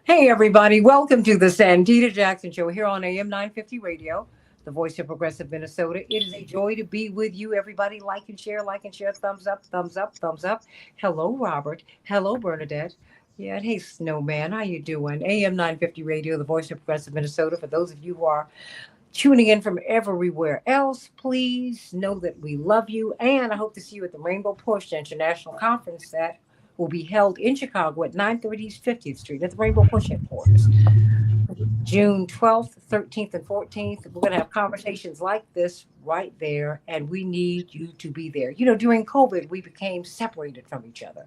Hey, everybody. Welcome to the Santita Jackson Show here on AM 950 Radio, the voice of progressive Minnesota. It is a joy to be with you, everybody. Like and share, thumbs up, thumbs up, thumbs up. Hello, Robert. Hello, Bernadette. Yeah, and hey, Snowman. How you doing? AM 950 Radio, the voice of progressive Minnesota. For those of you who are tuning in from everywhere else, please know that we love you. And I hope to see you at the Rainbow Push International Conference that will be held in Chicago at 930 50th Street at the Rainbow Push headquarters. June 12th, 13th, and 14th. We're going to have conversations like this right there, and we need you to be there. You know, during COVID, we became separated from each other,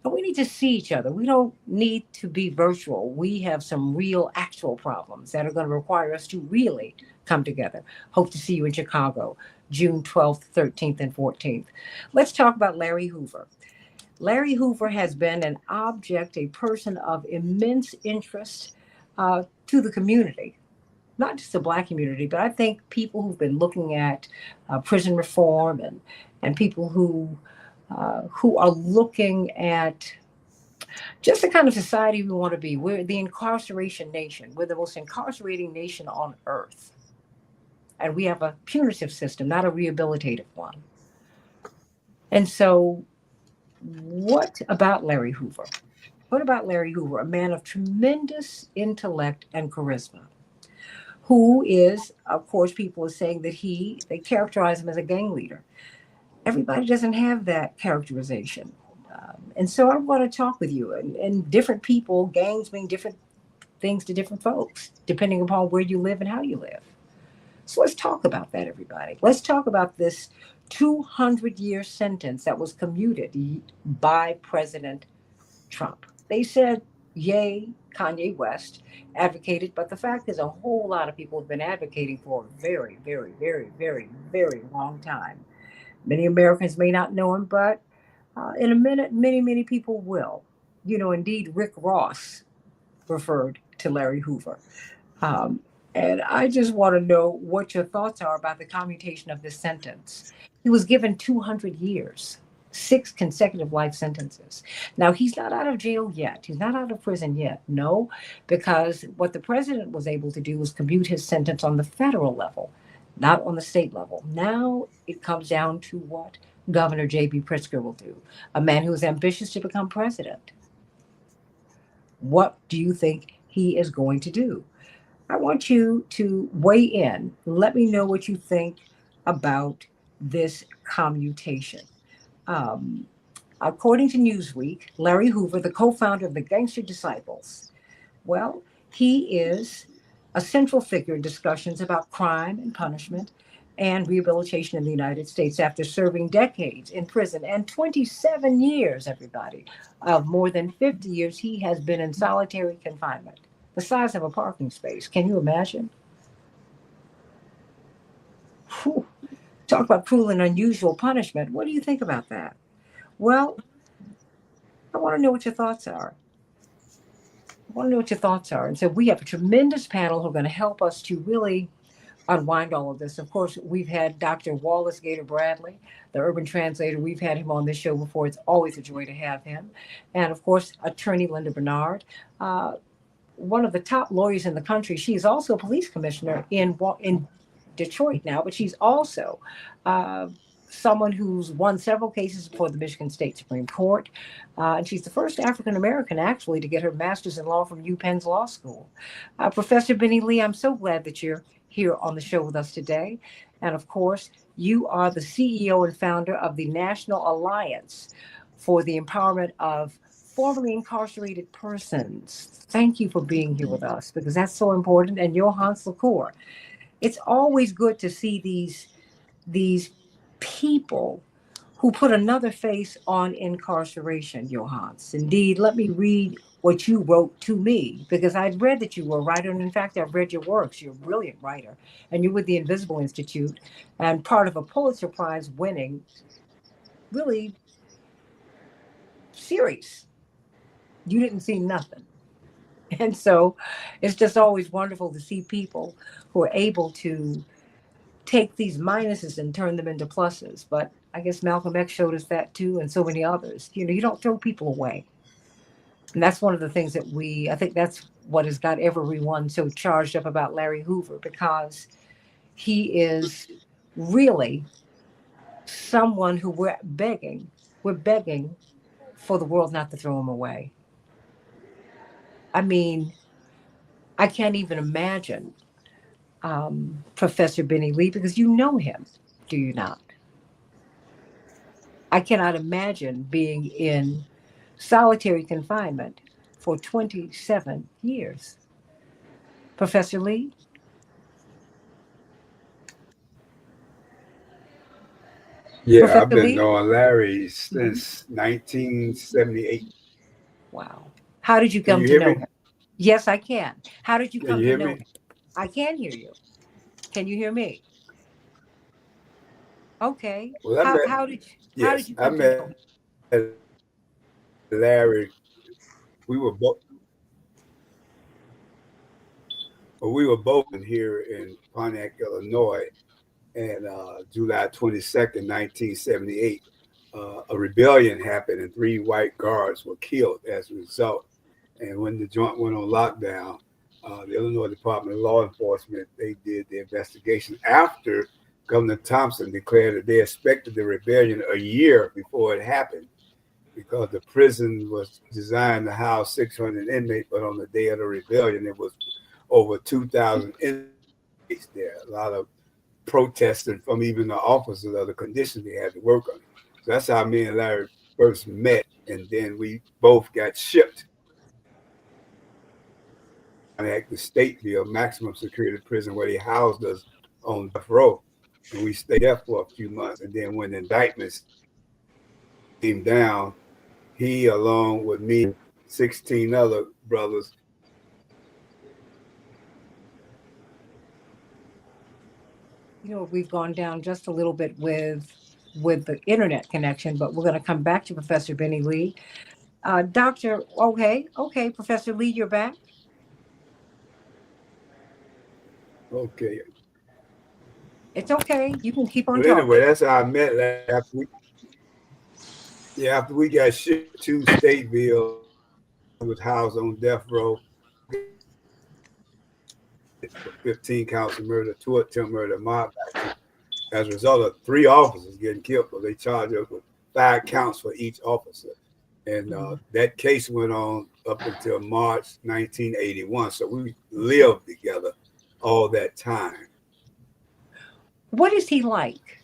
and we need to see each other. We don't need to be virtual. We have some real, actual problems that are going to require us to really come together. Hope to see you in Chicago, June 12th, 13th, and 14th. Let's talk about Larry Hoover. Larry Hoover has been an object, a person of immense interest to the community, not just the Black community, but I think people who've been looking at prison reform and people who are looking at just the kind of society we want to be. We're the incarceration nation. We're the most incarcerating nation on earth, and we have a punitive system, not a rehabilitative one. And so, what about Larry Hoover? What about Larry Hoover, a man of tremendous intellect and charisma, who is, of course, people are saying that they characterize him as a gang leader. Everybody doesn't have that characterization. And so I want to talk with you and different people, gangs mean different things to different folks, depending upon where you live and how you live. So let's talk about that, everybody. Let's talk about this 200-year sentence that was commuted by President Trump. They said, yay, Kanye West advocated, but the fact is, a whole lot of people have been advocating for a very, very, very, very, very long time. Many Americans may not know him, but in a minute, many, many people will. You know, indeed, Rick Ross referred to Larry Hoover. Um, and I just want to know what your thoughts are about the commutation of this sentence. He was given 200 years, six consecutive life sentences. Now, he's not out of jail yet. He's not out of prison yet. No, because what the president was able to do was commute his sentence on the federal level, not on the state level. Now it comes down to what Governor J.B. Pritzker will do, a man who is ambitious to become president. What do you think he is going to do? I want you to weigh in. Let me know what you think about this commutation. Um, According to Newsweek, Larry Hoover, the co founder of the Gangster Disciples, well, he is a central figure in discussions about crime and punishment and rehabilitation in the United States after serving decades in prison and 27 years, everybody, of more than 50 years, he has been in solitary confinement, the size of a parking space. Can you imagine? Whew. Talk about cruel and unusual punishment. What do you think about that? Well, I want to know what your thoughts are. I want to know what your thoughts are. And so we have a tremendous panel who are going to help us to really unwind all of this. Of course, we've had Dr. Wallace Gator Bradley, the urban translator. We've had him on this show before. It's always a joy to have him. And of course, attorney Linda Bernard, one of the top lawyers in the country. She is also a police commissioner in Detroit now, but she's also uh, someone who's won several cases before the Michigan State Supreme Court. And she's the first African American, actually, to get her master's in law from UPenn's Law School. Professor Benny Lee, I'm so glad that you're here on the show with us today. And of course, you are the CEO and founder of the National Alliance for the Empowerment of Formerly Incarcerated Persons. Thank you for being here with us because that's so important. And Johannes Lacour. It's always good to see these people who put another face on incarceration, Johannes. Indeed, let me read what you wrote to me because I'd read that you were a writer. And in fact, I've read your works. You're a brilliant writer. And you're with the Invisible Institute and part of a Pulitzer Prize winning, really, series. You didn't see nothing. And so it's just always wonderful to see people who are able to take these minuses and turn them into pluses. But I guess Malcolm X showed us that too, and so many others. You know, you don't throw people away. And that's one of the things that I think that's what has got everyone so charged up about Larry Hoover, because he is really someone who we're begging for the world not to throw him away. I mean, I can't even imagine Professor Benny Lee, because you know him, do you not? I cannot imagine being in solitary confinement for 27 years. Professor Lee, Yeah, I've Professor been Lee? knowing Larry Mhm. since 1978. Wow. How did you Can come you to hear know me? him? Yes, I can. How did you Can come you to hear know me? him? I can hear you. Can you hear me? Okay. Well, How did you I come to know met him? Larry. We were both we were both here in Pontiac, Illinois, and July 22nd, 1978. A rebellion happened, and three white guards were killed as a result. And when the joint went on lockdown, the Illinois Department of Law Enforcement, they did the investigation after Governor Thompson declared that they expected the rebellion a year before it happened, because the prison was designed to house 600 inmates, but on the day of the rebellion, it was over 2,000 inmates there. A lot of protesting from even the officers of the conditions they had to work under. So that's how me and Larry first met, and then we both got shipped to Pontiac, the Stateville maximum security prison, where they housed us on death row, and we stayed there for a few months. And then when the indictments came down, he, along with me and 16 other brothers, You know, we've gone down just a little bit with the internet connection, but we're going to come back to Professor Benny Lee. Doctor, okay, Professor Lee, you're back. okay. It's okay. You can keep on But anyway, talking. that's how I met Larry. After we got shipped to Stateville, he was housed on death row. We got for 15 counts of murder, two attempt murder, mob action, as a result of three officers getting killed. But they charged us with 5 counts for each officer. And Mhm. that case went on up until March 1981. So we lived together all that time. What is he like?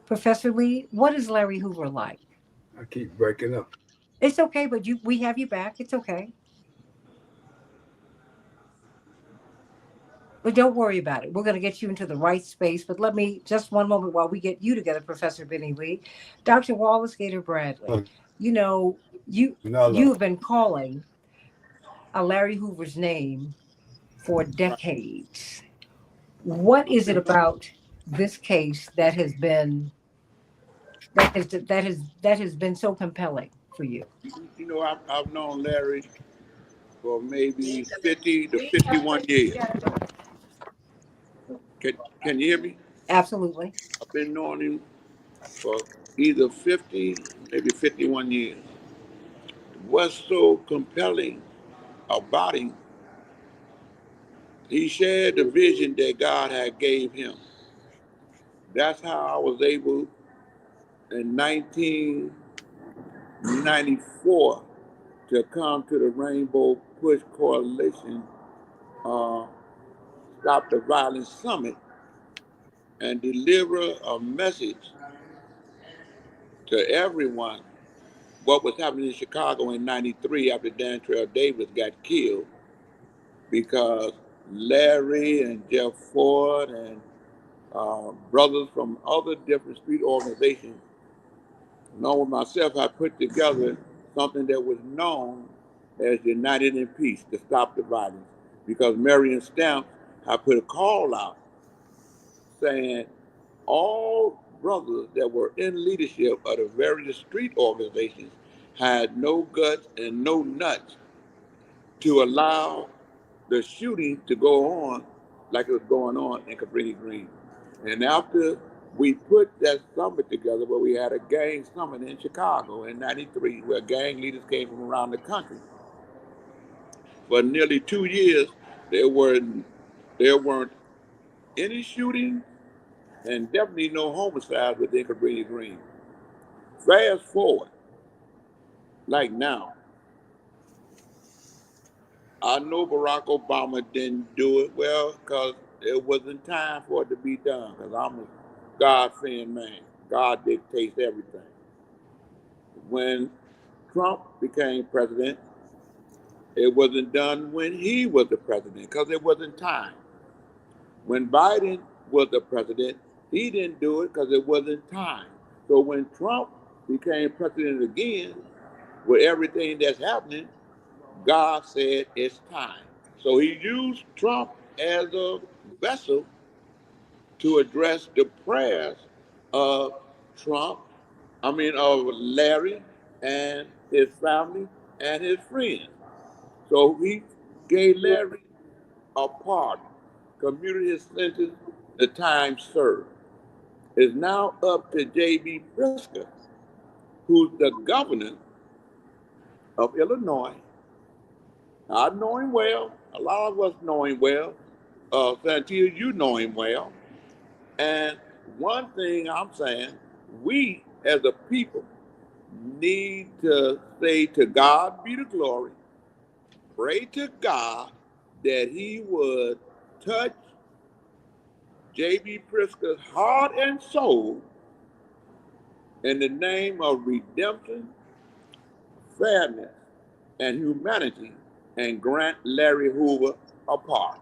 Professor Lee, what is Larry Hoover like? I keep breaking up. It's okay, but we have you back. It's okay. But don't worry about it. We're going to get you into the right space. But let me just one moment while we get you together, Professor Benny Lee. Dr. Wallace Gator Bradley, you know, you Another. have been calling Larry Hoover's name for decades. What is it about this case that has been so compelling for you? You know, I've known Larry for maybe 50 to 51 years. Can, can you hear me? Absolutely. I've been knowing him for either 50, maybe 51 years. What's so compelling about him, he shared the vision that God had gave him. That's how I was able in 1994 to come to the Rainbow Push Coalition uh, Stop the Violence Summit and deliver a message to everyone what was happening in Chicago in 93 after Dantrell Davis got killed, because Larry and Jeff Ford and brothers from other different street organizations, along with myself, I put together something that was known as United in Peace to stop the violence. Because Marion Stamps, I put a call out saying all brothers that were in leadership of the various street organizations had no guts and no nuts to allow the shooting to go on like it was going on in Cabrini Green. And after we put that summit together where we had a gang summit in Chicago in '93, where gang leaders came from around the country. For nearly 2 years, there were there weren't any shootings and definitely no homicides within Cabrini Green. Fast forward, like now, I know Barack Obama didn't do it well because it wasn't time for it to be done. Because I'm a God-fearing man. God dictates everything. When Trump became president, it wasn't done when he was the president because it wasn't time. When Biden was the president, he didn't do it because it wasn't time. So when Trump became president again, with everything that's happening, God said it's time. So he used Trump as a vessel to address the prayers of Trump, of Larry and his family and his friends. So he gave Larry a pardon, commuted his sentence, the time served. It's now up to J.B. Pritzker, who's the governor of Illinois. I know him well. A lot of us know him well. Santita, you know him well. And one thing I'm saying, we as a people need to say to God be the glory, pray to God that he would touch J.B. Pritzker's heart and soul in the name of redemption, fairness, and humanity, and grant Larry Hoover a pardon.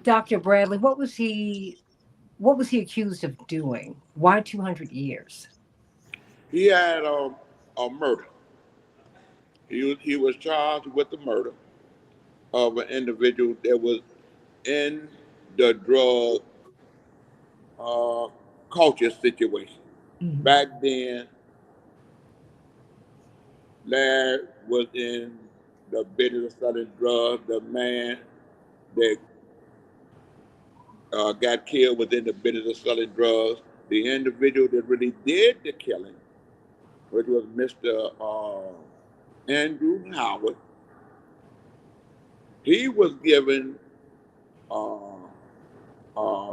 Dr. Bradley, what was he accused of doing? Why 200 years? He had a murder. He was charged with the murder of an individual that was in the drug uh, culture situation. Mhm. Back then, Larry was in the business of selling drugs. The man that got killed was in the business of selling drugs. The individual that really did the killing, which was Mr. Andrew Howard, he was given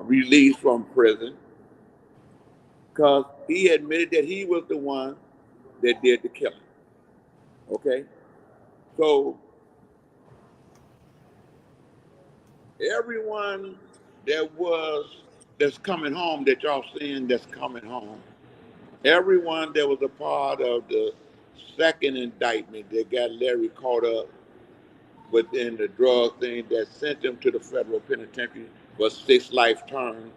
release from prison because he admitted that he was the one that did the killing. Okay? So everyone that's coming home, that y'all seeing that's coming home, everyone that was a part of the second indictment that got Larry caught up within the drug thing that sent him to the federal penitentiary for 6 life terms,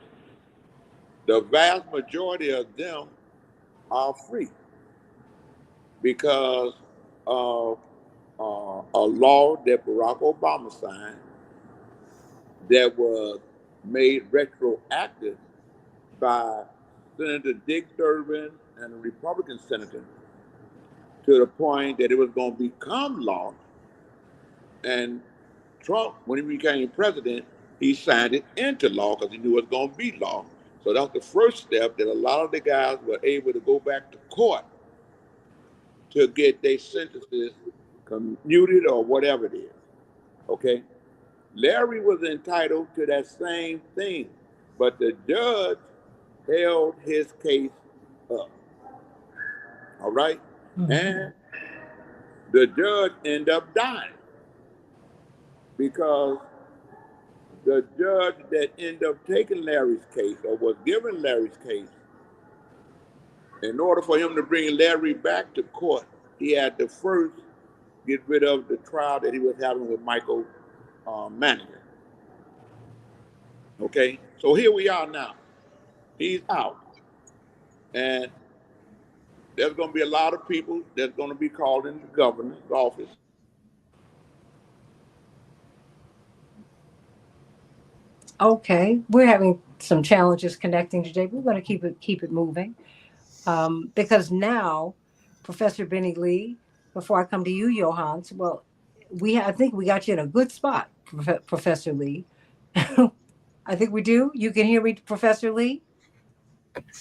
the vast majority of them are free because of a law that Barack Obama signed that was made retroactive by Senator Dick Durbin and a Republican senator to the point that it was going to become law. And Trump, when he became president, he signed it into law because he knew it was going to be law. So that's the first step that a lot of the guys were able to go back to court to get their sentences commuted or whatever it is. Okay? Larry was entitled to that same thing, but the judge held his case up. All right? Mhm. And the judge ended up dying because the judge that ended up taking Larry's case or was given Larry's case, in order for him to bring Larry back to court, he had to first get rid of the trial that he was having with Michael Manager. Okay? So here we are now. He's out. And there's going to be a lot of people that's going to be called into the governor's office. Okay, we're having some challenges connecting today. We're going to keep it moving because now, Professor Benny Lee. Before I come to you, Johans, well, I think we got you in a good spot, Professor Lee. I think we do. You can hear me, Professor Lee?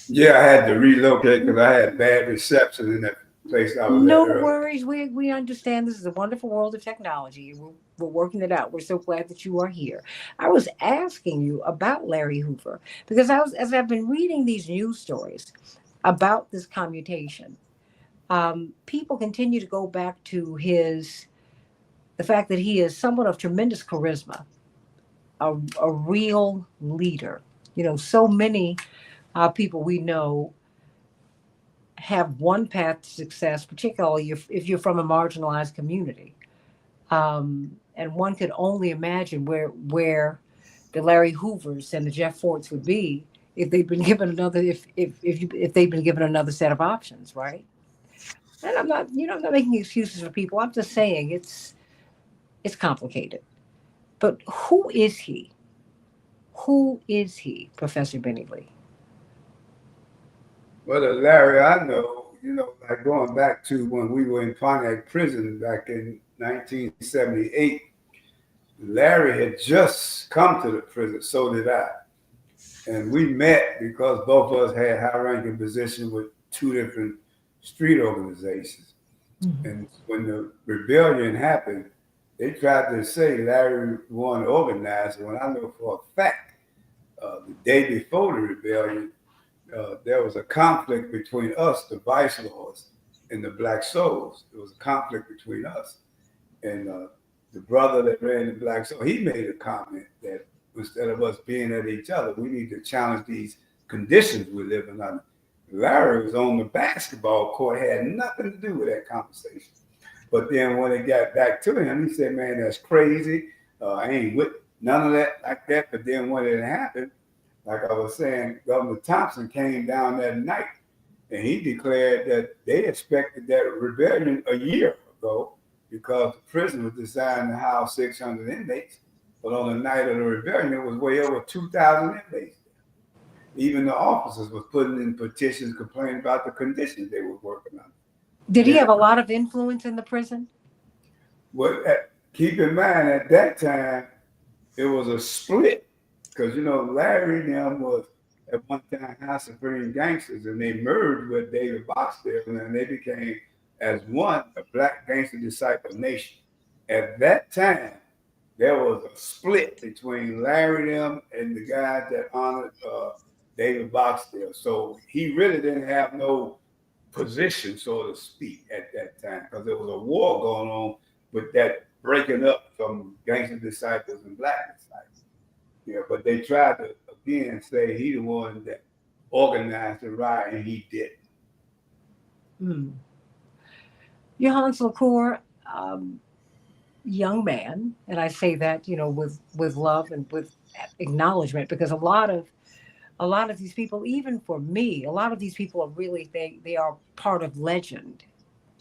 Yeah, I had to relocate because I had bad reception in that place I was at No earlier. worries. We understand this is a wonderful world of technology. We're working it out. We're so glad that you are here. I was asking you about Larry Hoover because as I've been reading these news stories about this commutation, people continue to go back to the fact that he is someone of tremendous charisma, a real leader. So many people we know have one path to success, particularly if you're from a marginalized community. And one could only imagine where the Larry Hoovers and the Jeff Fords would be if they'd been given another if they'd been given another set of options, right? And I'm not making excuses for people. I'm just saying it's complicated. But who is he? Who is he, Professor Benny Lee? Well, Larry, I know, like going back to when we were in Pontiac prison back in 1978, Larry had just come to the prison, so did I. And we met because both of us had high ranking positions with two different street organizations. Mm-hmm. And when the rebellion happened, they tried to say Larry won organizer, when I know for a fact, the day before the rebellion, there was a conflict between us, the vice lords, and the Black Souls. There was a conflict between us. And the brother that ran the Black Soul, he made a comment that instead of us being at each other, we need to challenge these conditions we're living under. Larry was on the basketball court, had nothing to do with that conversation. But then when it got back to him, he said, man, that's crazy. I ain't with none of that like that. But then when it happened, like I was saying, Governor Thompson came down that night and he declared that they expected that rebellion a year ago because the prison was designed to house 600 inmates. But on the night of the rebellion, it was way over 2,000 inmates. Even the officers was putting in petitions complaining about the conditions they were working on. Did he have a lot of influence in the prison? Well, keep in mind, at that time, it was a split. Because, Larry and them was at one time House Supreme Gangsters, and they merged with David Boxdale, and they became, as one, a Black Gangster Disciple Nation. At that time, there was a split between Larry and them and the guys that honored David Boxdale. So he really didn't have no position, so to speak, at that time, because there was a war going on with that breaking up from Gangster Disciples and Black Disciples. Yeah, but they tried to again say he the one that organized the riot, and he did. Johannes LaCour, young man, and I say that with love and with acknowledgement, because a lot of these people, even for me, a lot of these people are really they are part of legend.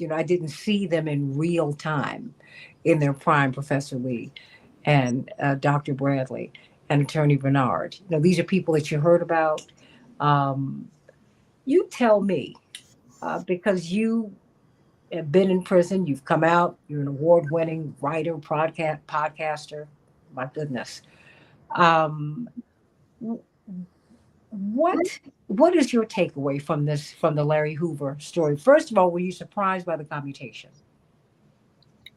I didn't see them in real time in their prime, Professor Lee and Dr. Bradley and Attorney Bernard. These are people that you heard about. You tell me, because you have been in prison, you've come out, you're an award-winning writer, podcaster. My goodness. Um, what is your takeaway from the Larry Hoover story? First of all, were you surprised by the commutation?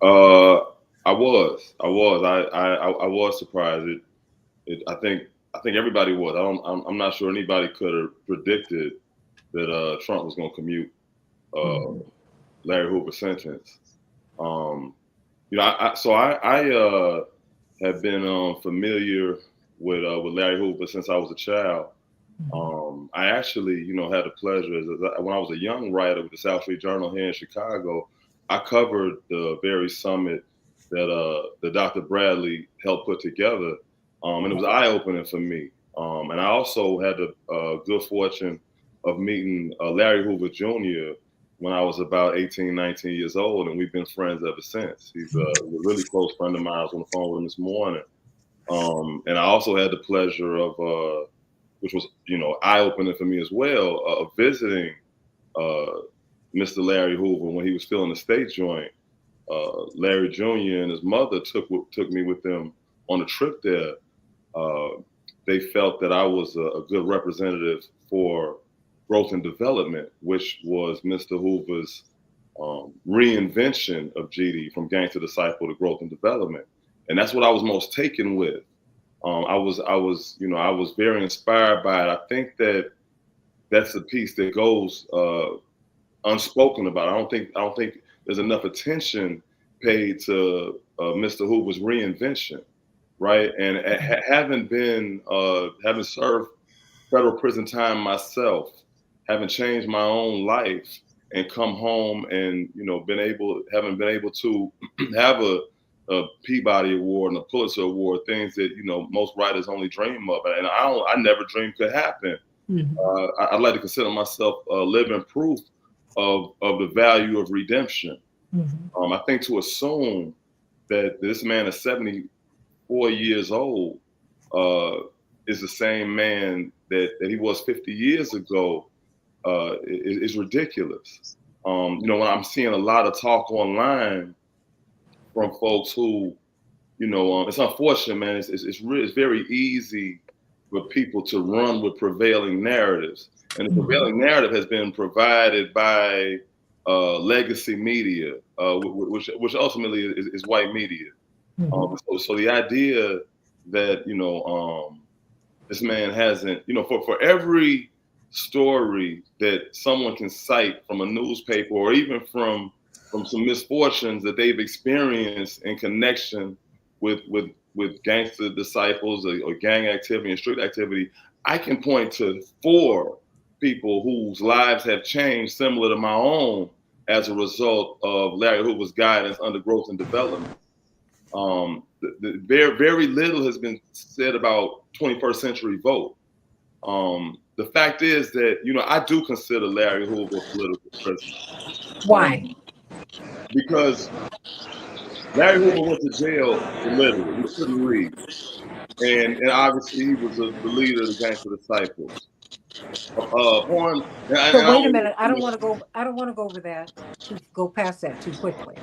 I was surprised. I think everybody was. I'm not sure anybody could have predicted that Trump was going to commute Larry Hoover's sentence. I have been familiar with Larry Hoover since I was a child. I actually, had the pleasure when I was a young writer with the South Street Journal here in Chicago. I covered the very summit that Dr. Bradley helped put together, and it was eye-opening for me. And I also had the good fortune of meeting Larry Hoover Jr. when I was about 18, 19 years old, and we've been friends ever since. He's a really close friend of mine. I was on the phone with him this morning. And I also had the pleasure of, which was, eye-opening for me as well, of visiting Mr. Larry Hoover when he was still in the state joint. Larry Jr. and his mother took me with them on a trip there. they felt that I was a good representative for growth and development, which was Mr. Hoover's reinvention of GD from gang to disciple to growth and development. And that's what I was most taken with. I was very inspired by it. I think that that's a piece that goes unspoken about. I don't think there's enough attention paid to Mr. Hoover's reinvention, right? And having served federal prison time myself, having changed my own life, and come home and having been able to have a Peabody Award and a Pulitzer Award, things that most writers only dream of, and I never dreamed could happen. Mm-hmm. I'd like to consider myself living proof of the value of redemption. Mm-hmm. I think to assume that this man is 74 years old is the same man that he was 50 years ago is ridiculous. When I'm seeing a lot of talk online from folks who, it's unfortunate, man. It's very easy for people to run with prevailing narratives, and the prevailing narrative has been provided by legacy media, which ultimately is white media. Mm-hmm. So the idea that this man hasn't, for every story that someone can cite from a newspaper or even from some misfortunes that they've experienced in connection with gangster disciples or gang activity and street activity, I can point to 4 people whose lives have changed similar to my own as a result of Larry Hoover's guidance under growth and development. Very, very little has been said about 21st century vote. The fact is that, I do consider Larry Hoover a political prisoner. Why? Because Larry Hoover went to jail illiterate. He couldn't read. And obviously he was the leader of the gangster disciples. Wait a minute. I don't want to go over that. Go past that too quickly.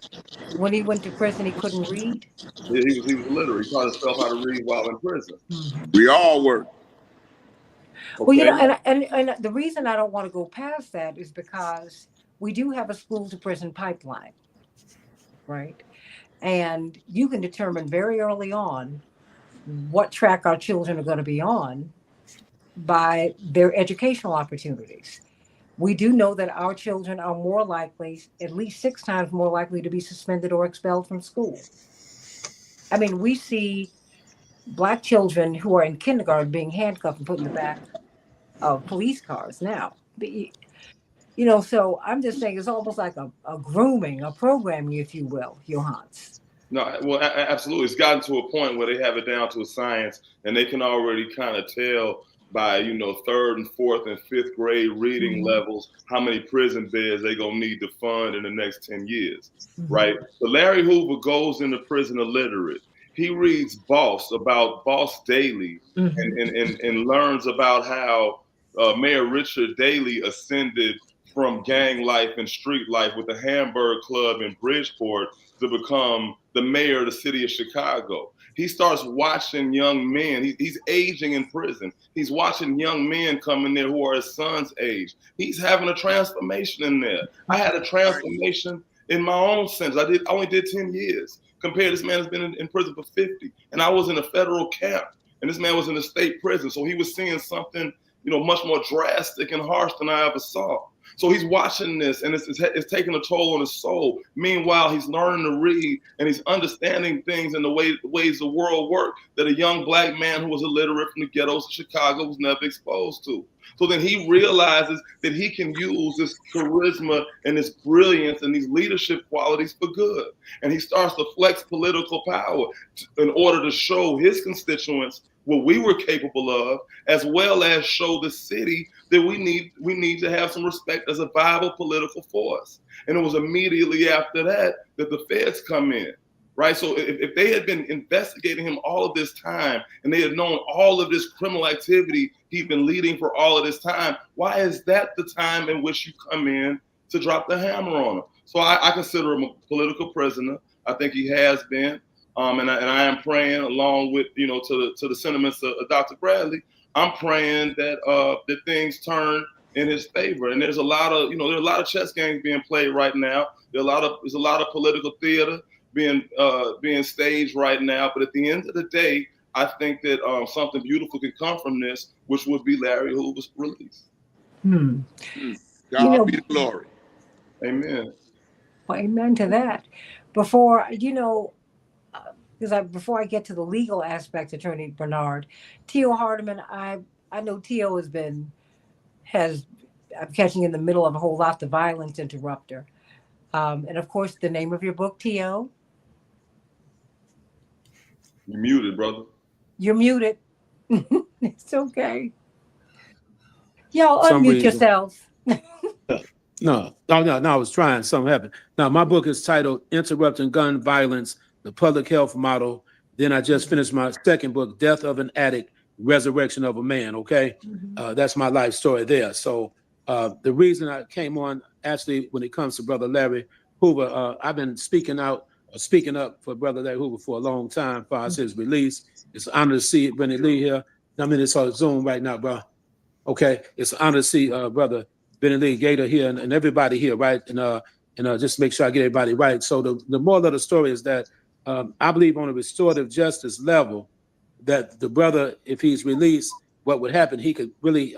When he went to prison, he couldn't read. He was illiterate. He taught himself how to read while in prison. Mm-hmm. We all were. Okay. Well, and the reason I don't want to go past that is because we do have a school to prison pipeline, right? And you can determine very early on what track our children are going to be on by their educational opportunities. We do know that our children are more likely, at least 6 times more likely, to be suspended or expelled from school. I mean, we see Black children who are in kindergarten being handcuffed and put in the back of police cars now. So I'm just saying it's almost like a grooming, a programming, if you will, Johannes. No, well, absolutely. It's gotten to a point where they have it down to a science, and they can already kind of tell by, 3rd and 4th and 5th grade reading levels how many prison beds they're going to need to fund in the next 10 years, right? So Larry Hoover goes into prison illiterate. He reads Boss Daily and learns about how Mayor Richard Daley ascended from gang life and street life with the Hamburg Club in Bridgeport to become the mayor of the city of Chicago. He starts watching young men. He's aging in prison. He's watching young men come in there who are his son's age. He's having a transformation in there. I had a transformation in my own sense. I only did 10 years compared to this man has been in prison for 50. And I was in a federal camp, and this man was in a state prison. So he was seeing something, much more drastic and harsh than I ever saw. So he's watching this, and it's taking a toll on his soul. Meanwhile, he's learning to read, and he's understanding things in the ways the world works that a young Black man who was illiterate from the ghettos of Chicago was never exposed to. So then he realizes that he can use this charisma and this brilliance and these leadership qualities for good. And he starts to flex political power in order to show his constituents what we were capable of, as well as show the city that we need to have some respect as a viable political force. And it was immediately after that the feds come in, right? So if they had been investigating him all of this time and they had known all of this criminal activity he'd been leading for all of this time, why is that the time in which you come in to drop the hammer on him? So I consider him a political prisoner. I think he has been. and I am praying along with, you know, to the sentiments of Dr. Bradley. I'm praying that that things turn in his favor. And there's a lot of, you know, there's a lot of chess games being played right now. There's a lot of political theater being staged right now. But at the end of the day, I think that something beautiful can come from this, which would be Larry Hoover's release. God be the glory. Amen. Well, amen to that. Before, you know, before I get to the legal aspect, Attorney Bernard, T.O. Hardiman, I know T.O. I'm catching in the middle of a whole lot, the violence interrupter. And of course, the name of your book, T.O. You're muted, brother. You're muted. It's okay. Y'all unmute yourselves. No, I was trying. Something happened. Now, my book is titled Interrupting Gun Violence, the Public Health Model. Then I just finished my second book, Death of an Addict, Resurrection of a Man, okay? That's my life story there. So the reason I came on, actually, when it comes to Brother Larry Hoover, I've been speaking up for Brother Larry Hoover for a long time, far as his release. It's an honor to see Benny Lee here. I'm in this Zoom right now, bro. Okay, it's an honor to see Brother Benny Lee Gator here and everybody here, right? And just make sure I get everybody right. So the moral of the story is that I believe on a restorative justice level, that the brother, if he's released, what would happen, he could really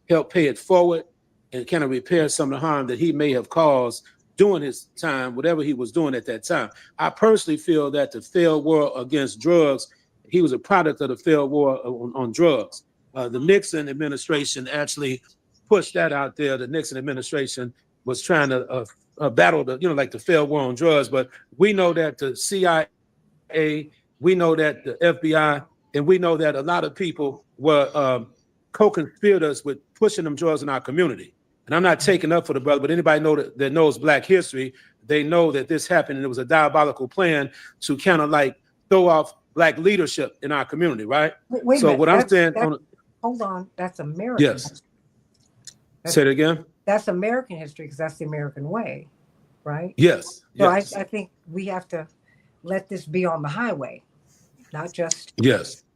help pay it forward and kind of repair some of the harm that he may have caused during his time, whatever he was doing at that time. I personally feel that the failed war against drugs, he was a product of the failed war on drugs. The Nixon administration actually pushed that out there. The Nixon administration was trying to battle the failed war on drugs. But we know that the CIA, we know that the FBI, and we know that a lot of people were co-conspirators with pushing them drugs in our community. And I'm not taking up for the brother, but anybody that knows Black history, they know that this happened and it was a diabolical plan to kind of like throw off Black leadership in our community, right? Wait so what I'm saying, hold on, that's American. Yes. Say it again. That's American history because that's the American way, right? Yes. So yes. I think we have to let this be on the highway, not just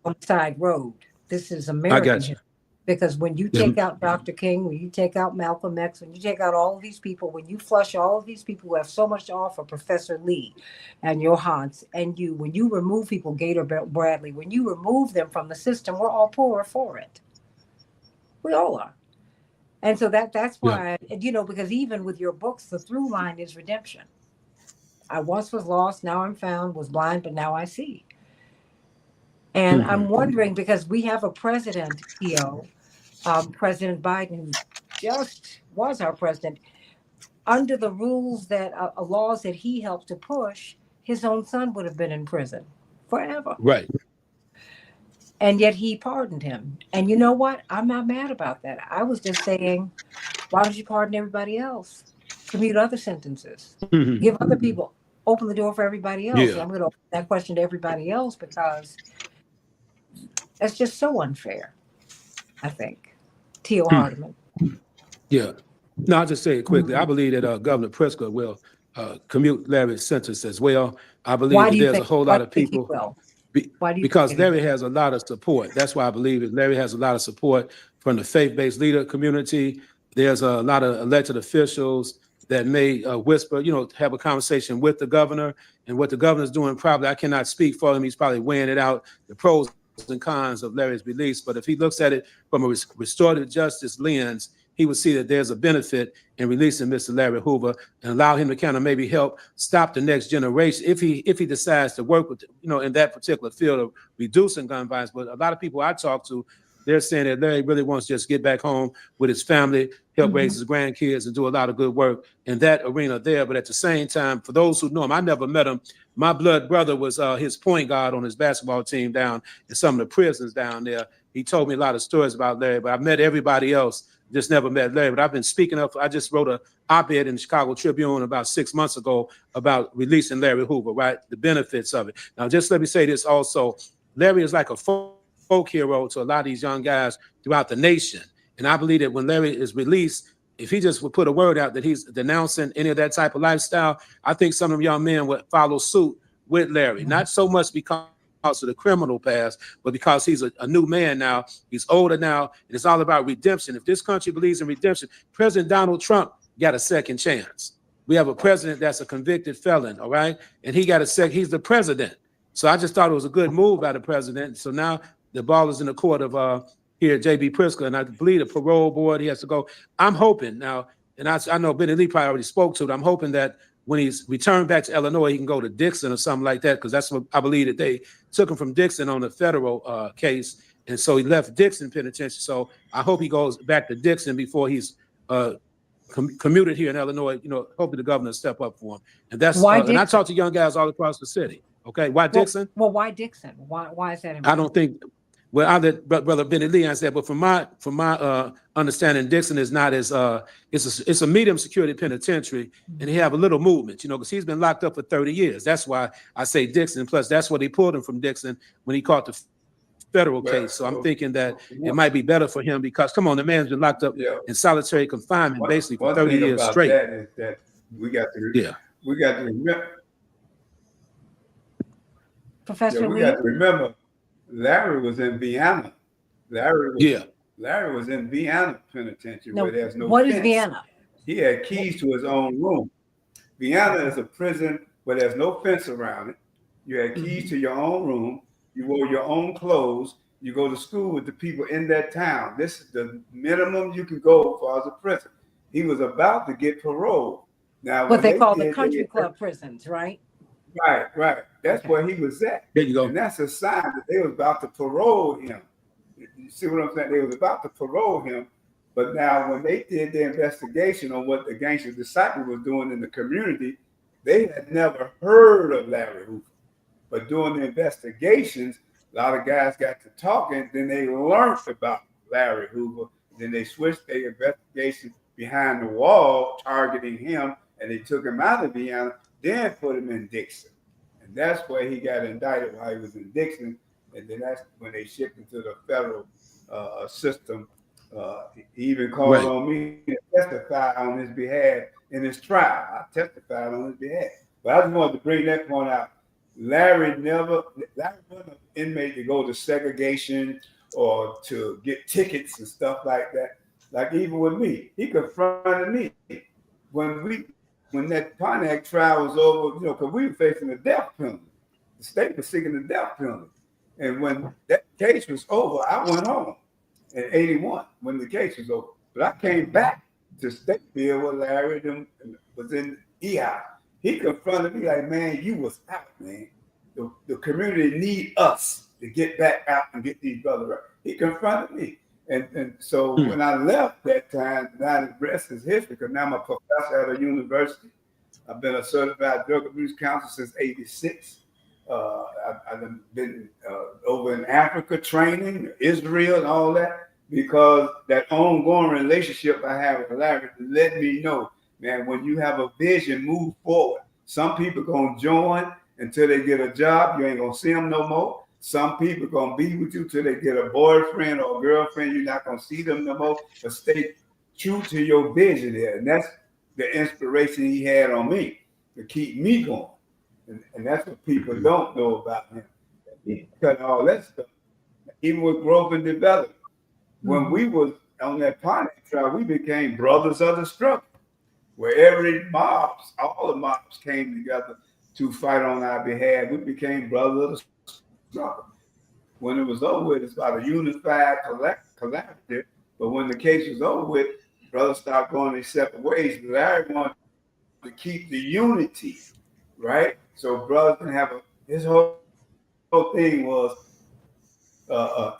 on the side road. This is American history. Because when you take out Dr. King, when you take out Malcolm X, when you take out all of these people, when you flush all of these people who have so much to offer, Professor Lee and Johans, and when you remove people, Gator Bradley, when you remove them from the system, we're all poorer for it. We all are. And so that's why, because even with your books, the through line is redemption. I once was lost, now I'm found, was blind, but now I see. And I'm wondering, because we have a president, President Biden, who just was our president, under the rules that laws that he helped to push, his own son would have been in prison forever. Right. And yet he pardoned him. And you know what? I'm not mad about that. I was just saying, why don't you pardon everybody else? Commute other sentences. Give other people, open the door for everybody else. And I'm going to open that question to everybody else because that's just so unfair, I think. T.O. Hardiman. Yeah. No, I'll just say it quickly. I believe that Governor Pritzker will commute Larry's sentence as well. I believe that there's a whole lot of people. Because Larry has a lot of support. That's why I believe that Larry has a lot of support from the faith-based leader community. There's a lot of elected officials that may whisper, have a conversation with the governor, and what the governor's doing probably, I cannot speak for him. He's probably weighing it out, the pros and cons of Larry's release. But if he looks at it from a restorative justice lens, he would see that there's a benefit in releasing Mr. Larry Hoover and allow him to kind of maybe help stop the next generation if he decides to work with, in that particular field of reducing gun violence. But a lot of people I talk to, they're saying that Larry really wants to just get back home with his family, help raise his grandkids, and do a lot of good work in that arena there. But at the same time, for those who know him, I never met him. My blood brother was his point guard on his basketball team down in some of the prisons down there. He told me a lot of stories about Larry, but I met everybody else, just never met Larry. But I've been speaking up. I just wrote an op-ed in the Chicago Tribune about 6 months ago about releasing Larry Hoover, right? The benefits of it. Now, just let me say this also. Larry is like a folk hero to a lot of these young guys throughout the nation. And I believe that when Larry is released, if he just would put a word out that he's denouncing any of that type of lifestyle, I think some of them young men would follow suit with Larry, not so much because of the criminal past, but because he's a new man now. He's older now, and it's all about redemption. If this country believes in redemption, President Donald Trump got a second chance. We have a president that's a convicted felon, all right? And he got he's the president. So I just thought it was a good move by the president. So now the ball is in the court of here, J.B. Pritzker, and I believe the parole board, he has to go. I'm hoping now, and I know Benny Lee probably already spoke to it, I'm hoping that when he's returned back to Illinois, he can go to Dixon or something like that, because that's what I believe that they took him from Dixon on the federal case. And so he left Dixon Penitentiary. So I hope he goes back to Dixon before he's commuted here in Illinois. You know, hopefully the governor will step up for him. And that's Why and I Dixon? talk to young guys all across the city. Okay, why Dixon? Well, why Dixon? Why is that important? I don't think. Well, I let Brother Benny Lee answer that, but from my understanding, Dixon is not as it's a medium security penitentiary, and he have a little movement, you know, because he's been locked up for 30 years. That's why I say Dixon. Plus, that's what he pulled him from Dixon when he caught the federal case. So I'm thinking that it might be better for him because, come on, the man's been locked up in solitary confinement basically for 30 years straight. That is that we got to remember. Professor we Lee? got to remember, Larry was in Vienna. Larry was in Vienna Penitentiary where there's no What fence. is Vienna? He had keys to his own room. Vienna is a prison where there's no fence around it. You had keys to your own room. You wore your own clothes. You go to school with the people in that town. This is the minimum you can go for as a prison. He was about to get parole. Now, What they call the country club prisons, right? Right. That's where he was at. There you go. And that's a sign that they was about to parole him. You see what I'm saying? They was about to parole him. But now when they did the investigation on what the gangster disciple was doing in the community, they had never heard of Larry Hoover. But doing the investigations, a lot of guys got to talking, then they learned about Larry Hoover. Then they switched their investigation behind the wall, targeting him, and they took him out of Vienna, then put him in Dixon. And that's where he got indicted while he was in Dixon. And then that's when they shipped him to the federal system. He even called on me to testify on his behalf in his trial. I testified on his behalf. But I just wanted to bring that point out. Larry wasn't an inmate to go to segregation or to get tickets and stuff like that. Like even with me, he confronted me when that Pontiac trial was over, you know, because we were facing the death penalty. The state was seeking the death penalty. And when that case was over, I went home in 81 when the case was over. But I came back to Stateville where Larry was in EI. He confronted me like, man, you was out, man. The community need us to get back out and get these brothers out. He confronted me. And so when I left that time, now the rest is history, because now I'm a professor at a university. I've been a certified drug abuse counselor since '86. I've been over in Africa training, Israel and all that, because that ongoing relationship I have with Larry let me know, man, when you have a vision, move forward. Some people going to join until they get a job. You ain't going to see them no more. Some people going to be with you till they get a boyfriend or a girlfriend. You're not going to see them no more, but stay true to your vision there. And that's the inspiration he had on me to keep me going. And that's what people don't know about him. He cut all that stuff. Even with growth and development. When we was on that Pontiac trial, we became brothers of the struggle, where all the mobs came together to fight on our behalf. We became brothers of the struggle. When it was over with, it's about a unified collaborative. But when the case was over with, brothers started going their separate ways. Larry wanted to keep the unity, right? So brothers can have his whole thing was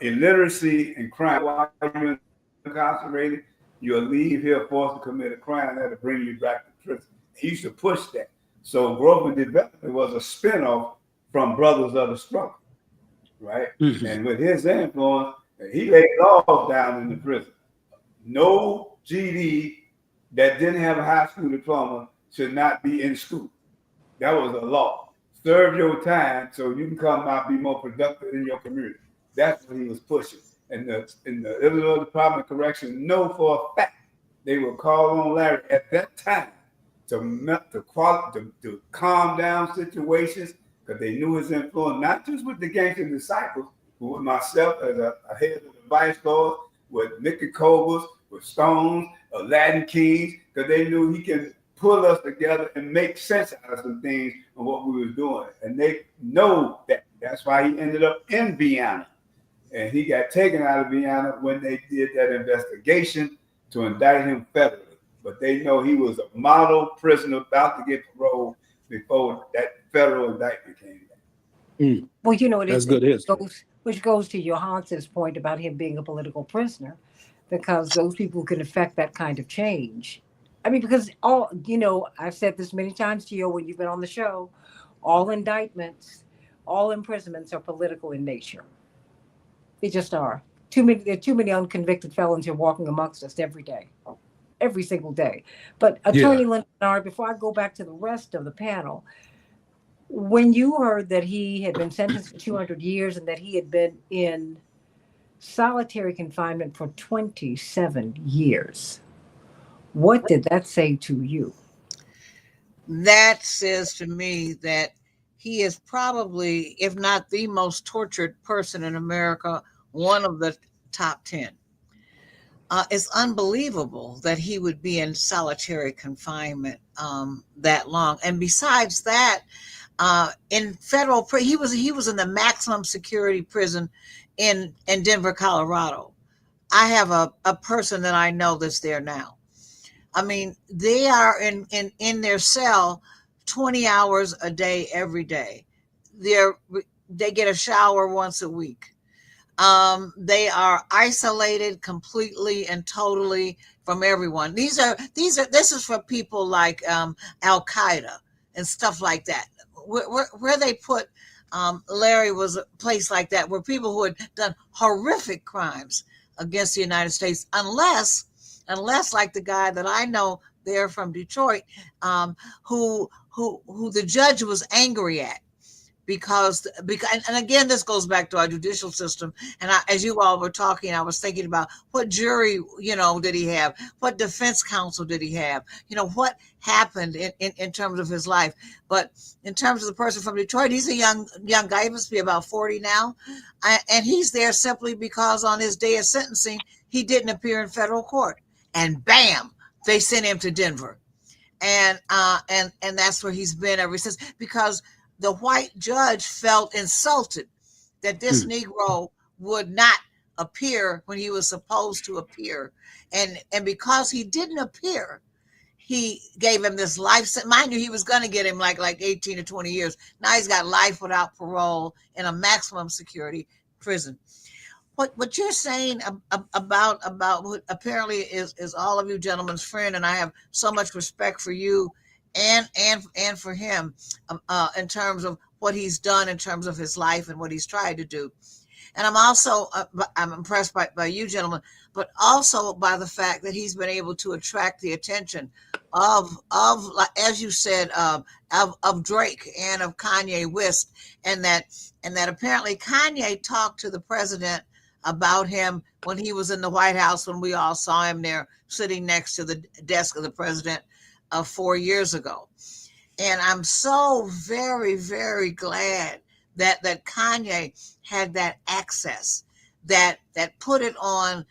illiteracy and crime. While you're incarcerated, you'll leave here forced to commit a crime that'll bring you back to prison. He used to push that. So growth and development was a spinoff from Brothers of the Struggle, right? And with his influence, he laid laws down in the prison. No GD that didn't have a high school diploma should not be in school. That was a law. Serve your time so you can come out and be more productive in your community. That's what he was pushing. And in the Illinois Department of Corrections know for a fact they would call on Larry at that time to calm down situations because they knew his influence, not just with the Gangster Disciples, but with myself as a head of the Vice Lord, with Mickey Cobras, with Stones, Aladdin Kings, because they knew he can pull us together and make sense out of some things of what we were doing. And they know that. That's why he ended up in Vienna. And he got taken out of Vienna when they did that investigation to indict him federally. But they know he was a model prisoner about to get parole before that federal indictment came back. Well, you know, That's good history. which goes to Johansson's point about him being a political prisoner, because those people can affect that kind of change. I mean, because all, you know, I've said this many times to you when you've been on the show, all indictments, all imprisonments are political in nature. They just are. There are too many unconvicted felons here walking amongst us every single day. But Attorney Leonard, before I go back to the rest of the panel, when you heard that he had been sentenced to 200 years and that he had been in solitary confinement for 27 years, what did that say to you? That says to me that he is probably, if not the most tortured person in America, one of the top 10. It's unbelievable that he would be in solitary confinement that long. And besides that, in federal prison, he was in the maximum security prison in Denver, Colorado. I have a person that I know that's there now. I mean, they are in their cell 20 hours a day, every day. They get a shower once a week. They are isolated completely and totally from everyone. This is for people like Al Qaeda and stuff like that. Where they put Larry was a place like that, where people who had done horrific crimes against the United States, unless like the guy that I know there from Detroit, who the judge was angry at. Because and again, this goes back to our judicial system. And as you all were talking, I was thinking about what jury, did he have? What defense counsel did he have? What happened in terms of his life? But in terms of the person from Detroit, he's a young guy. He must be about 40 now. And he's there simply because on his day of sentencing, he didn't appear in federal court. And bam, they sent him to Denver. And that's where he's been ever since, because the white judge felt insulted that this Negro would not appear when he was supposed to appear. And because he didn't appear, he gave him this life sentence. Mind you, he was going to get him like 18 to 20 years. Now he's got life without parole in a maximum security prison. What you're saying about what apparently is all of you gentlemen's friend, and I have so much respect for you and for him in terms of what he's done in terms of his life and what he's tried to do. And I'm also I'm impressed by you gentlemen, but also by the fact that he's been able to attract the attention of as you said, of Drake and of Kanye West, and that apparently Kanye talked to the president about him when he was in the White House, when we all saw him there sitting next to the desk of the president 4 years ago. And I'm so very, very glad that Kanye had that access, that put it on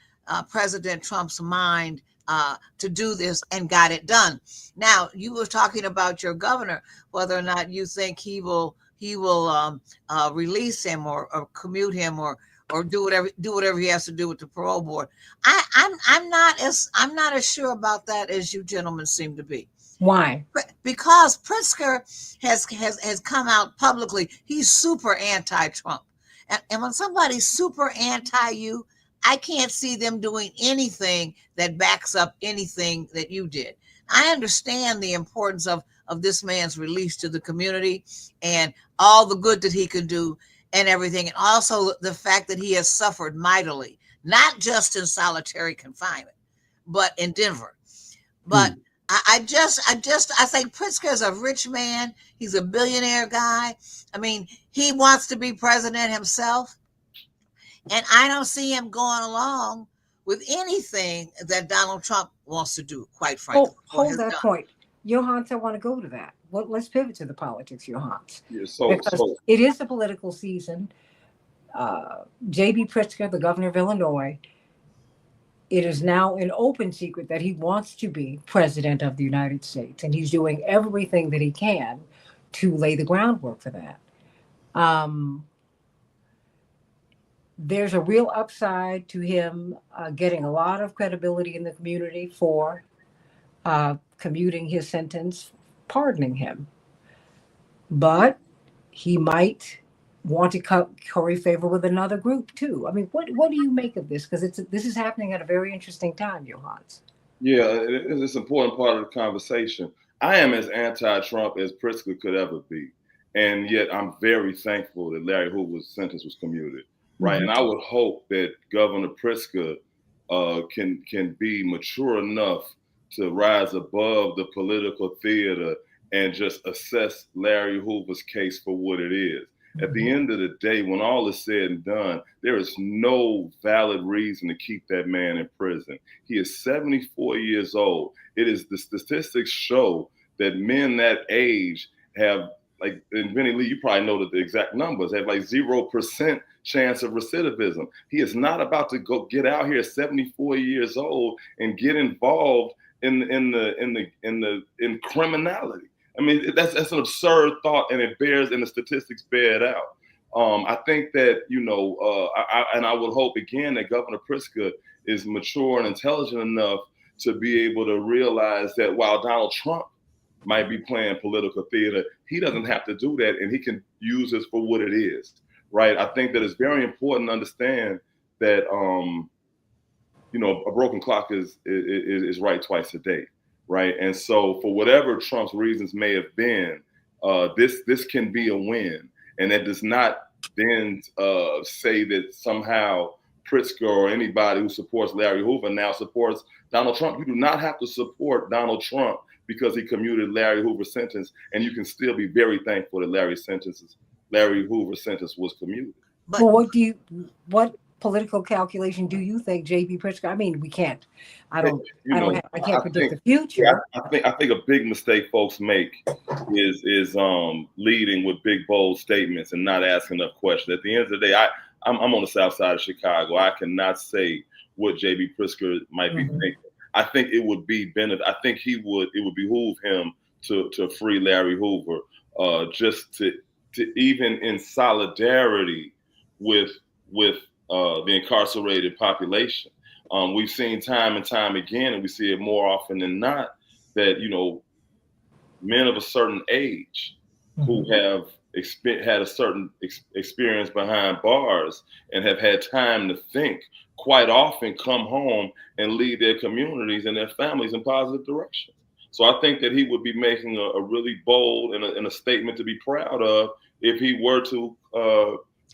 President Trump's mind to do this and got it done. Now, you were talking about your governor, whether or not you think he will release him or commute him or do whatever he has to do with the parole board. I'm not as sure about that as you gentlemen seem to be. Why? Because Pritzker has come out publicly. He's super anti-Trump, and when somebody's super anti you, I can't see them doing anything that backs up anything that you did. I understand the importance of this man's release to the community and all the good that he can do and everything. And also the fact that he has suffered mightily, not just in solitary confinement, but in Denver. But I think Pritzker is a rich man. He's a billionaire guy. I mean, he wants to be president himself. And I don't see him going along with anything that Donald Trump wants to do, quite frankly. Hold that point. Johannes, I want to go to that. let's pivot to the politics, Johannes, Yeah, so because so it is the political season. J.B. Pritzker, the governor of Illinois, it is now an open secret that he wants to be president of the United States, and he's doing everything that he can to lay the groundwork for that. There's a real upside to him getting a lot of credibility in the community for commuting his sentence, pardoning him. But he might want to curry favor with another group too. I mean, what do you make of this? Because this is happening at a very interesting time, Johannes. yeah, it's an important part of the conversation. I am as anti-Trump as Pritzker could ever be, and yet I'm very thankful that Larry Hoover's sentence was commuted, right? And I would hope that Governor Pritzker can be mature enough to rise above the political theater and just assess Larry Hoover's case for what it is. At the end of the day, when all is said and done, there is no valid reason to keep that man in prison. He is 74 years old. It is the statistics show that men that age have, like, and Vinny Lee, you probably know the exact numbers, have like 0% chance of recidivism. He is not about to go get out here at 74 years old and get involved in criminality. I mean, that's an absurd thought, and the statistics bear it out. I think that, I would hope again that Governor Pritzker is mature and intelligent enough to be able to realize that while Donald Trump might be playing political theater, he doesn't have to do that, and he can use this for what it is, right? I think that it's very important to understand that, a broken clock is right twice a day. Right. And so for whatever Trump's reasons may have been, this can be a win. And that does not then say that somehow Pritzker or anybody who supports Larry Hoover now supports Donald Trump. You do not have to support Donald Trump because he commuted Larry Hoover's sentence. And you can still be very thankful that Larry Hoover's sentence was commuted. But what political calculation do you think J.B. Pritzker? I mean, we can't. I can't predict the future. Yeah, I think a big mistake folks make is leading with big bold statements and not asking enough questions. At the end of the day, I'm on the south side of Chicago. I cannot say what J.B. Pritzker might be thinking. I think it would be I think it would behoove him to free Larry Hoover, just to even in solidarity with the incarcerated population. We've seen time and time again, and we see it more often than not, that men of a certain age who have had a certain experience behind bars and have had time to think, quite often come home and lead their communities and their families in positive directions. So I think that he would be making a really bold and a statement to be proud of if he were to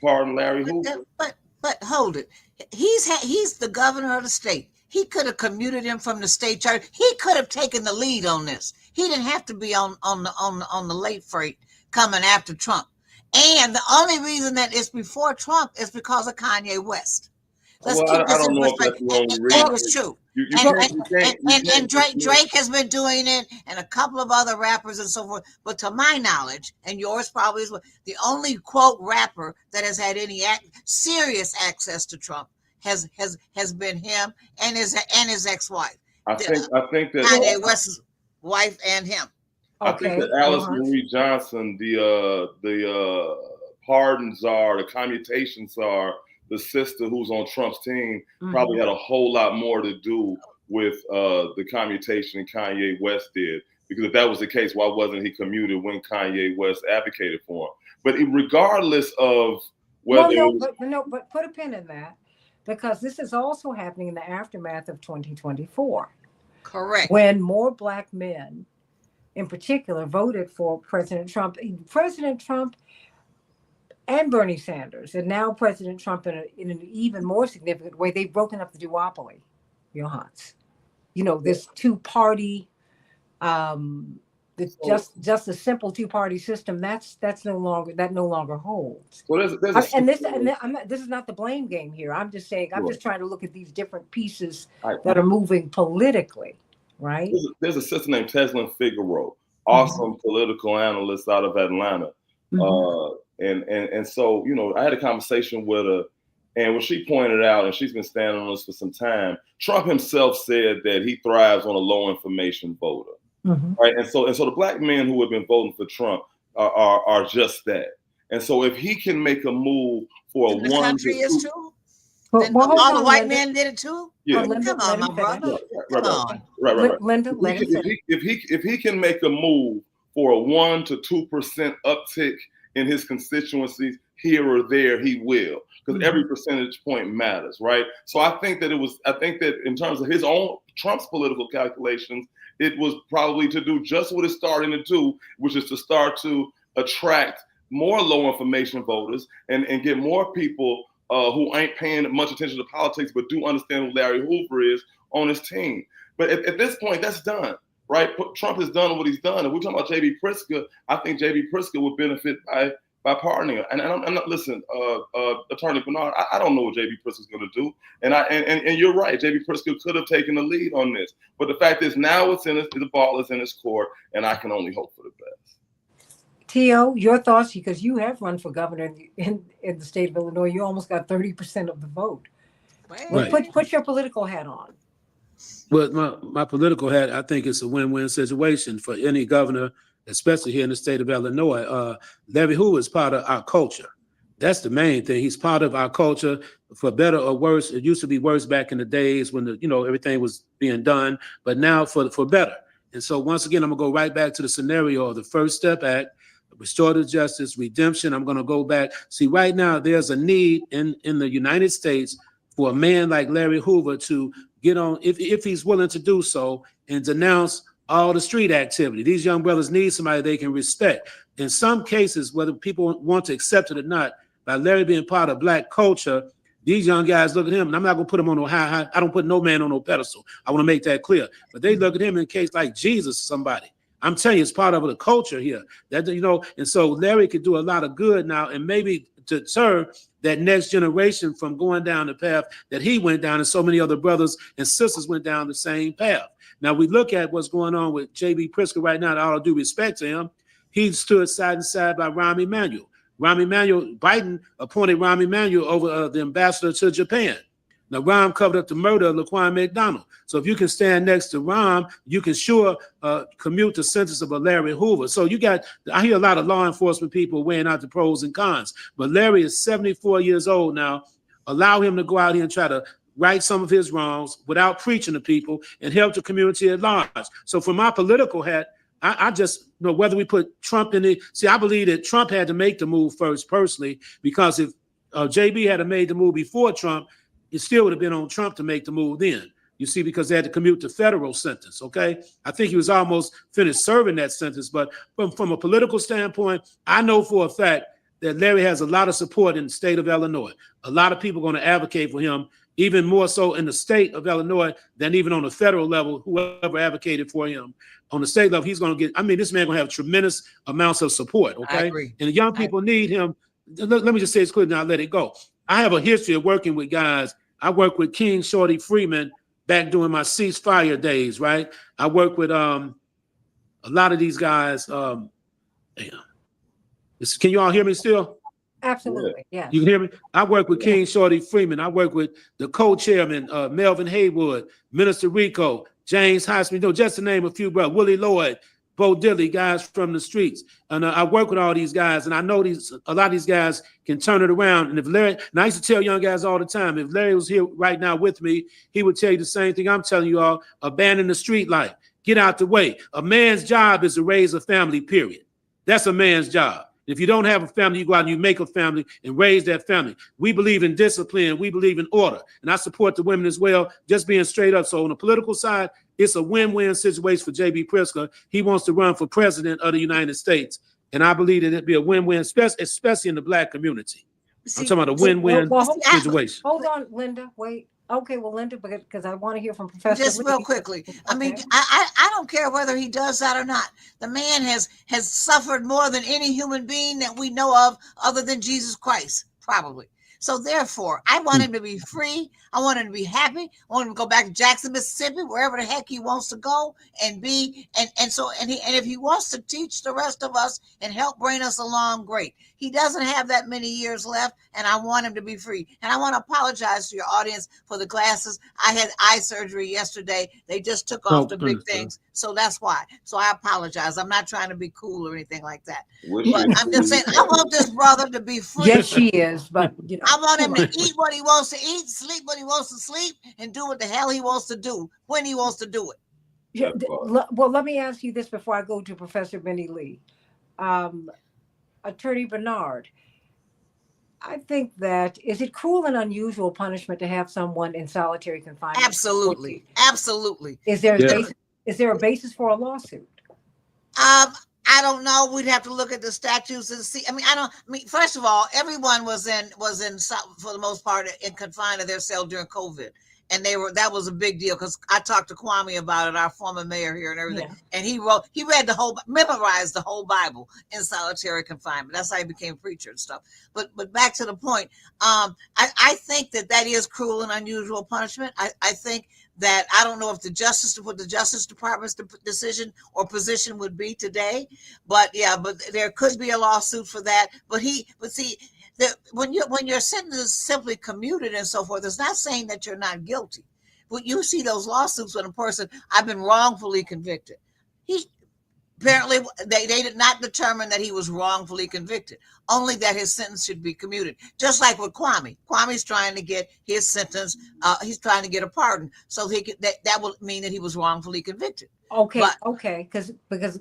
pardon Larry Hoover. But hold it. He's the governor of the state. He could have commuted him from the state charter. He could have taken the lead on this. He didn't have to be on the late freight coming after Trump. And the only reason that it's before Trump is because of Kanye West. Let's keep this in perspective. That was true. And Drake has been doing it, and a couple of other rappers and so forth. But to my knowledge, and yours probably is, the only quote rapper that has had any serious access to Trump has been him and his ex-wife. I think that Kanye West's wife and him. I think that Alice Marie Johnson, the pardon czar, the commutation czar, the sister who's on Trump's team, probably had a whole lot more to do with the commutation than Kanye West did. Because if that was the case, why wasn't he commuted when Kanye West advocated for him? But regardless of whether but put a pin in that, because this is also happening in the aftermath of 2024. Correct. When more Black men, in particular, voted for President Trump. President Trump and Bernie Sanders, and now President Trump in an even more significant way, they've broken up the duopoly, Johannes. This two-party, just a simple two-party system. That no longer holds. Well, this is not the blame game here. I'm just saying. I'm just trying to look at these different pieces that are moving politically, right? There's a sister named Teslin Figueroa awesome political analyst out of Atlanta. And so, you know, I had a conversation with her, and what she pointed out, and she's been standing on this for some time, Trump himself said that he thrives on a low information voter. Right. And so the black men who have been voting for Trump are just that. And so if he can make a move for the one country to is two, too. Well, Then hold all on, the white Linda. men did it too. yeah. Linda, Come on, my brother. Right. Linda, If he can make a move for a 1 to 2% uptick in his constituencies here or there, he will, because every percentage point matters, right? So I think that in terms of his own Trump's political calculations, it was probably to do just what it's starting to do, which is to start to attract more low information voters and get more people who ain't paying much attention to politics but do understand who Larry Hoover is on his team. But at this point, that's done, right? Trump has done what he's done. If we're talking about J.B. Pritzker, I think J.B. Pritzker would benefit by pardoning her. And I'm not, listen, Attorney Bernard, I don't know what J.B. Pritzker's going to do. And you're right, J.B. Pritzker could have taken the lead on this. But the fact is now the ball is in his court, and I can only hope for the best. Tio, your thoughts, because you have run for governor in the state of Illinois. You almost got 30% of the vote. Right. Put your political hat on. Well, my political hat, I think it's a win-win situation for any governor, especially here in the state of Illinois. Larry Hoover is part of our culture. That's the main thing. He's part of our culture, for better or worse. It used to be worse back in the days when everything was being done, but now for better. And so once again, I'm gonna go right back to the scenario of the First Step Act, restorative justice, redemption. I'm gonna go back. See, right now there's a need in the United States for a man like Larry Hoover to get on, if he's willing to do so, and denounce all the street activity. These young brothers need somebody they can respect. In some cases, whether people want to accept it or not, by Larry being part of Black culture, these young guys look at him, and I'm not going to put him on no high. I don't put no man on no pedestal. I want to make that clear. But they look at him in case like Jesus, somebody. I'm telling you, it's part of the culture here. And so Larry could do a lot of good now, and maybe deter that next generation from going down the path that he went down, and so many other brothers and sisters went down the same path. Now we look at what's going on with J.B. Pritzker right now, and all due respect to him, he stood side and side by Rahm Emanuel. Biden appointed Rahm Emanuel over the ambassador to Japan. Now, Rahm covered up the murder of Laquan McDonald. So if you can stand next to Rahm, you can sure commute the sentence of a Larry Hoover. So I hear a lot of law enforcement people weighing out the pros and cons, but Larry is 74 years old now. Allow him to go out here and try to right some of his wrongs without preaching to people and help the community at large. So for my political hat, I just know whether we put Trump in it. See, I believe that Trump had to make the move first, personally, because if JB had made the move before Trump, it still would have been on Trump to make the move then. You see, because they had to commute the federal sentence, okay? I think he was almost finished serving that sentence. But from a political standpoint, I know for a fact that Larry has a lot of support in the state of Illinois. A lot of people are going to advocate for him, even more so in the state of Illinois than even on the federal level, whoever advocated for him. On the state level, he's going to get, this man going to have tremendous amounts of support, okay? I agree. And the young people need him. Let me just say it's clear, now let it go. I have a history of working with guys. I worked with King Shorty Freeman back during my ceasefire days, right? I worked with a lot of these guys. Can you all hear me still? Absolutely, yeah. You can hear me? I work with King Shorty Freeman. I work with the co-chairman, Melvin Haywood, Minister Rico, James Highsmith, just to name a few, brothers, Willie Lloyd, Bo Diddley, guys from the streets. And I work with all these guys, and I know a lot of these guys can turn it around. And if Larry, and I used to tell young guys all the time, if Larry was here right now with me, he would tell you the same thing I'm telling you all: abandon the street life, get out the way. A man's job is to raise a family, period. That's a man's job. If you don't have a family, you go out and you make a family and raise that family. We believe in discipline. We believe in order. And I support the women as well, just being straight up. So on the political side, it's a win-win situation for J.B. Pritzker. He wants to run for president of the United States. And I believe that it'd be a win-win, especially in the Black community. I'm talking about a win-win situation. Hold on, Linda. Wait. Okay, well, Linda, because I want to hear from Professor. Just real quickly. I mean, I don't care whether he does that or not. The man has suffered more than any human being that we know of other than Jesus Christ, probably. So therefore, I want him to be free. I want him to be happy. I want him to go back to Jackson, Mississippi, wherever the heck he wants to go and be. And if he wants to teach the rest of us and help bring us along, great. He doesn't have that many years left, and I want him to be free. And I want to apologize to your audience for the glasses. I had eye surgery yesterday. They just took off the big things. So that's why. So I apologize. I'm not trying to be cool or anything like that. But I'm just saying, I want this brother to be free. Yes, she is, but you know. I want him to eat what he wants to eat, sleep what he wants to sleep, and do what the hell he wants to do when he wants to do it. Yeah, well, let me ask you this before I go to Professor Benny Lee. Attorney Bernard, I think that, is it cruel and unusual punishment to have someone in solitary confinement? Absolutely. Absolutely. Is there a basis for a lawsuit? I don't know. We'd have to look at the statutes and see. I mean, first of all, everyone was in for the most part in confined to their cell during COVID. And that was a big deal because I talked to Kwame about it, our former mayor here and everything. Yeah. And he memorized the whole Bible in solitary confinement. That's how he became a preacher and stuff. But back to the point, I think that is cruel and unusual punishment. I think that I don't know what the Justice Department's decision or position would be today, but there could be a lawsuit for that. But see. When your sentence is simply commuted and so forth, it's not saying that you're not guilty. But you see those lawsuits when a person, I've been wrongfully convicted. Apparently they did not determine that he was wrongfully convicted, only that his sentence should be commuted. Just like with Kwame. Kwame's trying to get his sentence, he's trying to get a pardon. So that will mean that he was wrongfully convicted. Okay, because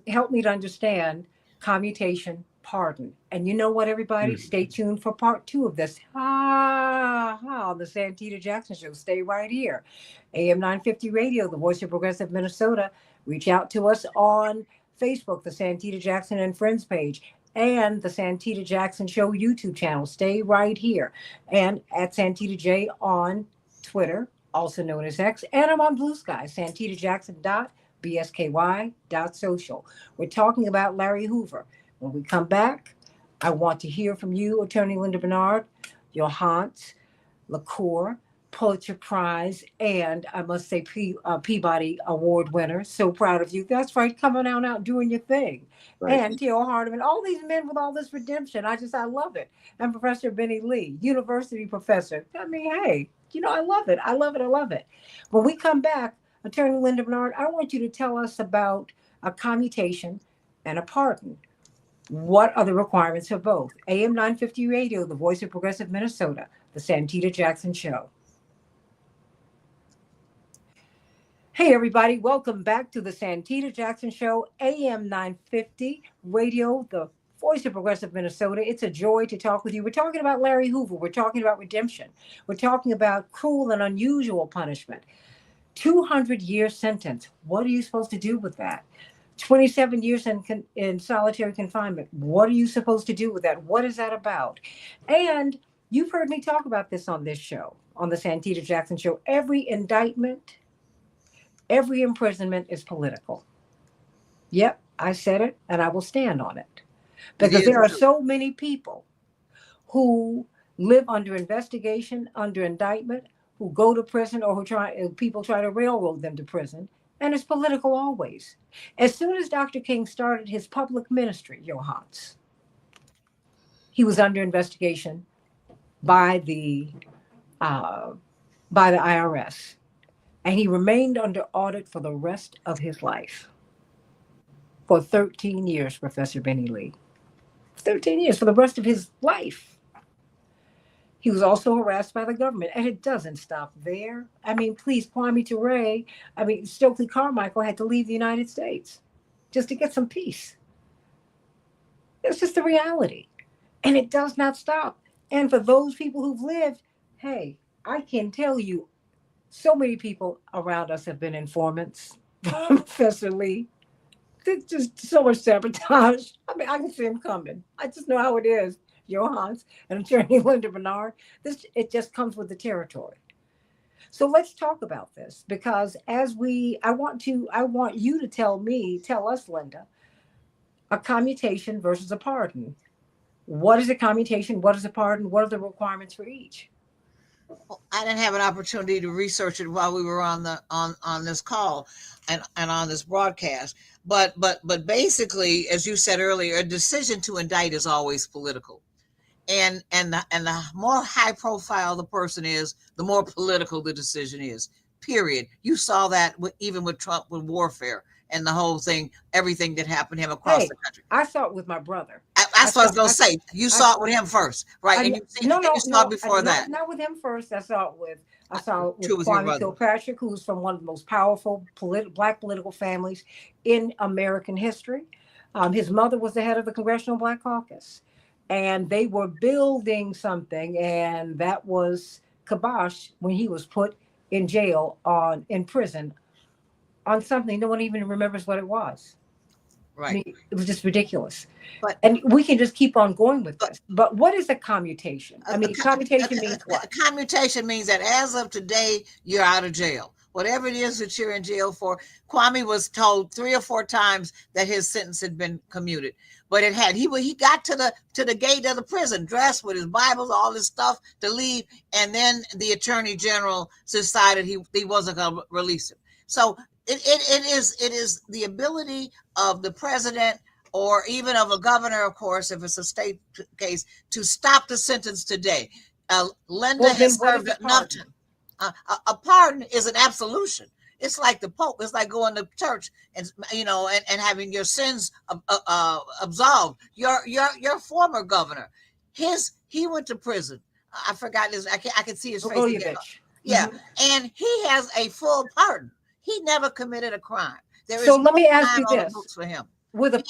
help me to understand commutation, pardon. And you know what, everybody? Stay tuned for part 2 of this. On the Santita Jackson Show. Stay right here. AM 950 Radio, the voice of progressive Minnesota. Reach out to us on Facebook, the Santita Jackson and Friends page, and the Santita Jackson Show YouTube channel. Stay right here. And at Santita J on Twitter, also known as X. And I'm on Blue Sky, santitajackson.bsky.social. We're talking about Larry Hoover. When we come back, I want to hear from you, Attorney Linda Bernard, your Hans, LaCour, Pulitzer Prize, and I must say Peabody Award winner. So proud of you. That's right, coming out doing your thing. And Theo Hardeman, all these men with all this redemption. I love it. And Professor Benny Lee, university professor. I mean, hey, I love it. I love it. When we come back, Attorney Linda Bernard, I want you to tell us about a commutation and a pardon. What are the requirements for both? AM 950 Radio, the voice of progressive Minnesota, the Santita Jackson Show. Hey, everybody. Welcome back to the Santita Jackson Show, AM 950 Radio, the voice of progressive Minnesota. It's a joy to talk with you. We're talking about Larry Hoover. We're talking about redemption. We're talking about cruel and unusual punishment. 200-year sentence. What are you supposed to do with that? 27 years in solitary confinement. What are you supposed to do with that? What is that about? And you've heard me talk about this on this show, on the Santita Jackson Show. Every indictment, every imprisonment is political. Yep, I said it, and I will stand on it. Because there are so many people who live under investigation, under indictment, who go to prison, or people try to railroad them to prison. And it's political always. As soon as Dr. King started his public ministry, Johannes, he was under investigation by the IRS. And he remained under audit for the rest of his life. For 13 years, Professor Benny Lee. 13 years, for the rest of his life. He was also harassed by the government, and it doesn't stop there. I mean, please, Kwame Ture, Stokely Carmichael had to leave the United States just to get some peace. It's just the reality. And it does not stop. And for those people who've lived, hey, I can tell you, so many people around us have been informants, Professor Lee. There's just so much sabotage. I can see him coming. I just know how it is. Johannes and Attorney Linda Bernard. It just comes with the territory. So let's talk about this, because I want you to tell us, Linda, a commutation versus a pardon. What is a commutation? What is a pardon? What are the requirements for each? Well, I didn't have an opportunity to research it while we were on the on this call and on this broadcast. But basically, as you said earlier, a decision to indict is always political. And the more high profile the person is, the more political the decision is. Period. You saw that even with Trump with warfare and the whole thing, everything that happened to him across the country. I saw it with my brother. That's what I was going to say. You saw it with him first, right? And you saw it before that. Not with him first. I saw it with with Kwame Kilpatrick, who's from one of the most powerful Black political families in American history. His mother was the head of the Congressional Black Caucus, and they were building something, and that was kibosh when he was put in jail in prison on something no one even remembers what it was. Right. I mean, it was just ridiculous. And we can just keep on going with this. But what is a commutation? I mean, commutation means what? Commutation means that as of today, you're out of jail. Whatever it is that you're in jail for. Kwame was told 3 or 4 times that his sentence had been commuted, but it had. He got to the gate of the prison, dressed with his Bibles, all this stuff to leave, and then the Attorney General decided he wasn't going to release him. So it is the ability of the president or even of a governor, of course, if it's a state case, to stop the sentence today. Linda has served enough time. A pardon is an absolution. It's like the Pope. It's like going to church and having your sins absolved. Your former governor, he went to prison. I forgot his. I can see his face again. Yeah, and he has a full pardon. He never committed a crime. Let me ask you this: for him. With a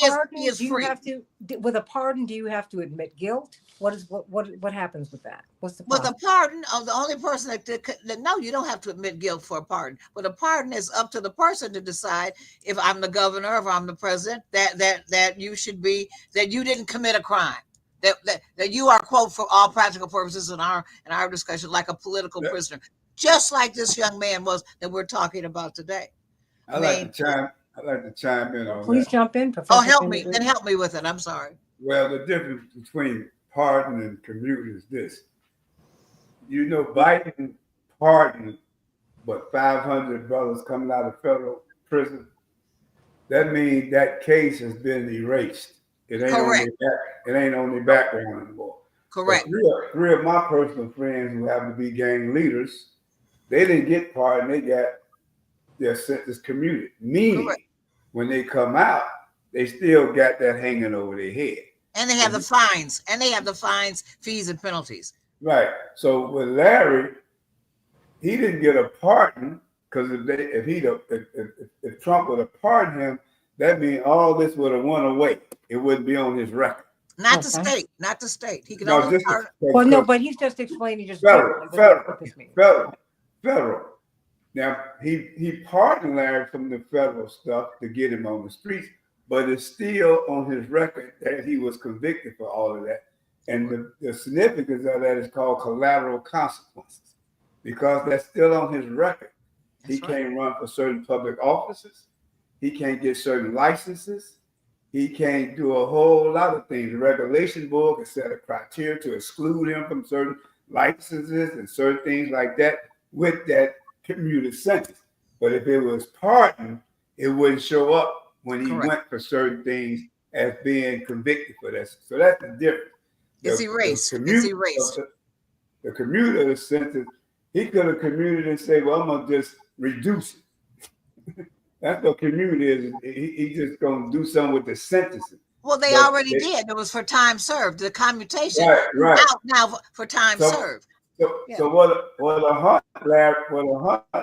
pardon, do you have to admit guilt? What happens with that? What's the pardon? With a pardon, the only person that no, you don't have to admit guilt for a pardon. But a pardon is up to the person to decide. If I'm the governor, if I'm the president, that you should be, that you didn't commit a crime. That you are, quote, for all practical purposes in our discussion, like a political prisoner, just like this young man was that we're talking about today. I'd like to chime in on Please that. jump in, Professor. Oh, help me with it. I'm sorry. Well, the difference between pardon and commute is this. Biden pardoned, 500 brothers coming out of federal prison. That means that case has been erased. It ain't on the background anymore. Correct. Three of my personal friends who happen to be gang leaders, they didn't get pardoned. They got their sentence commuted. Meaning, when they come out, they still got that hanging over their head. And they have the fines. Fees, and penalties. Right. So with Larry, he didn't get a pardon because if Trump would have pardoned him, that means all this would have went away. It wouldn't be on his record. Not the state. He can only pardon. Well, no, but he's just explaining federal. Now he pardoned Larry from the federal stuff to get him on the streets, but it's still on his record that he was convicted for all of that. And the significance of that is called collateral consequences, because that's still on his record. He can't run for certain public offices. He can't get certain licenses. He can't do a whole lot of things. The regulation board can set a criteria to exclude him from certain licenses and certain things like that with that commuted sentence. But if it was pardoned, it wouldn't show up when he went for certain things as being convicted for that. So that's the difference. It's erased. It's erased. The commuted sentence, he could have commuted and say, well, I'm going to just reduce it. That's what commute is. He just going to do something with the sentencing. Well, they already did. It was for time served. The commutation out now for time served. So what a hunt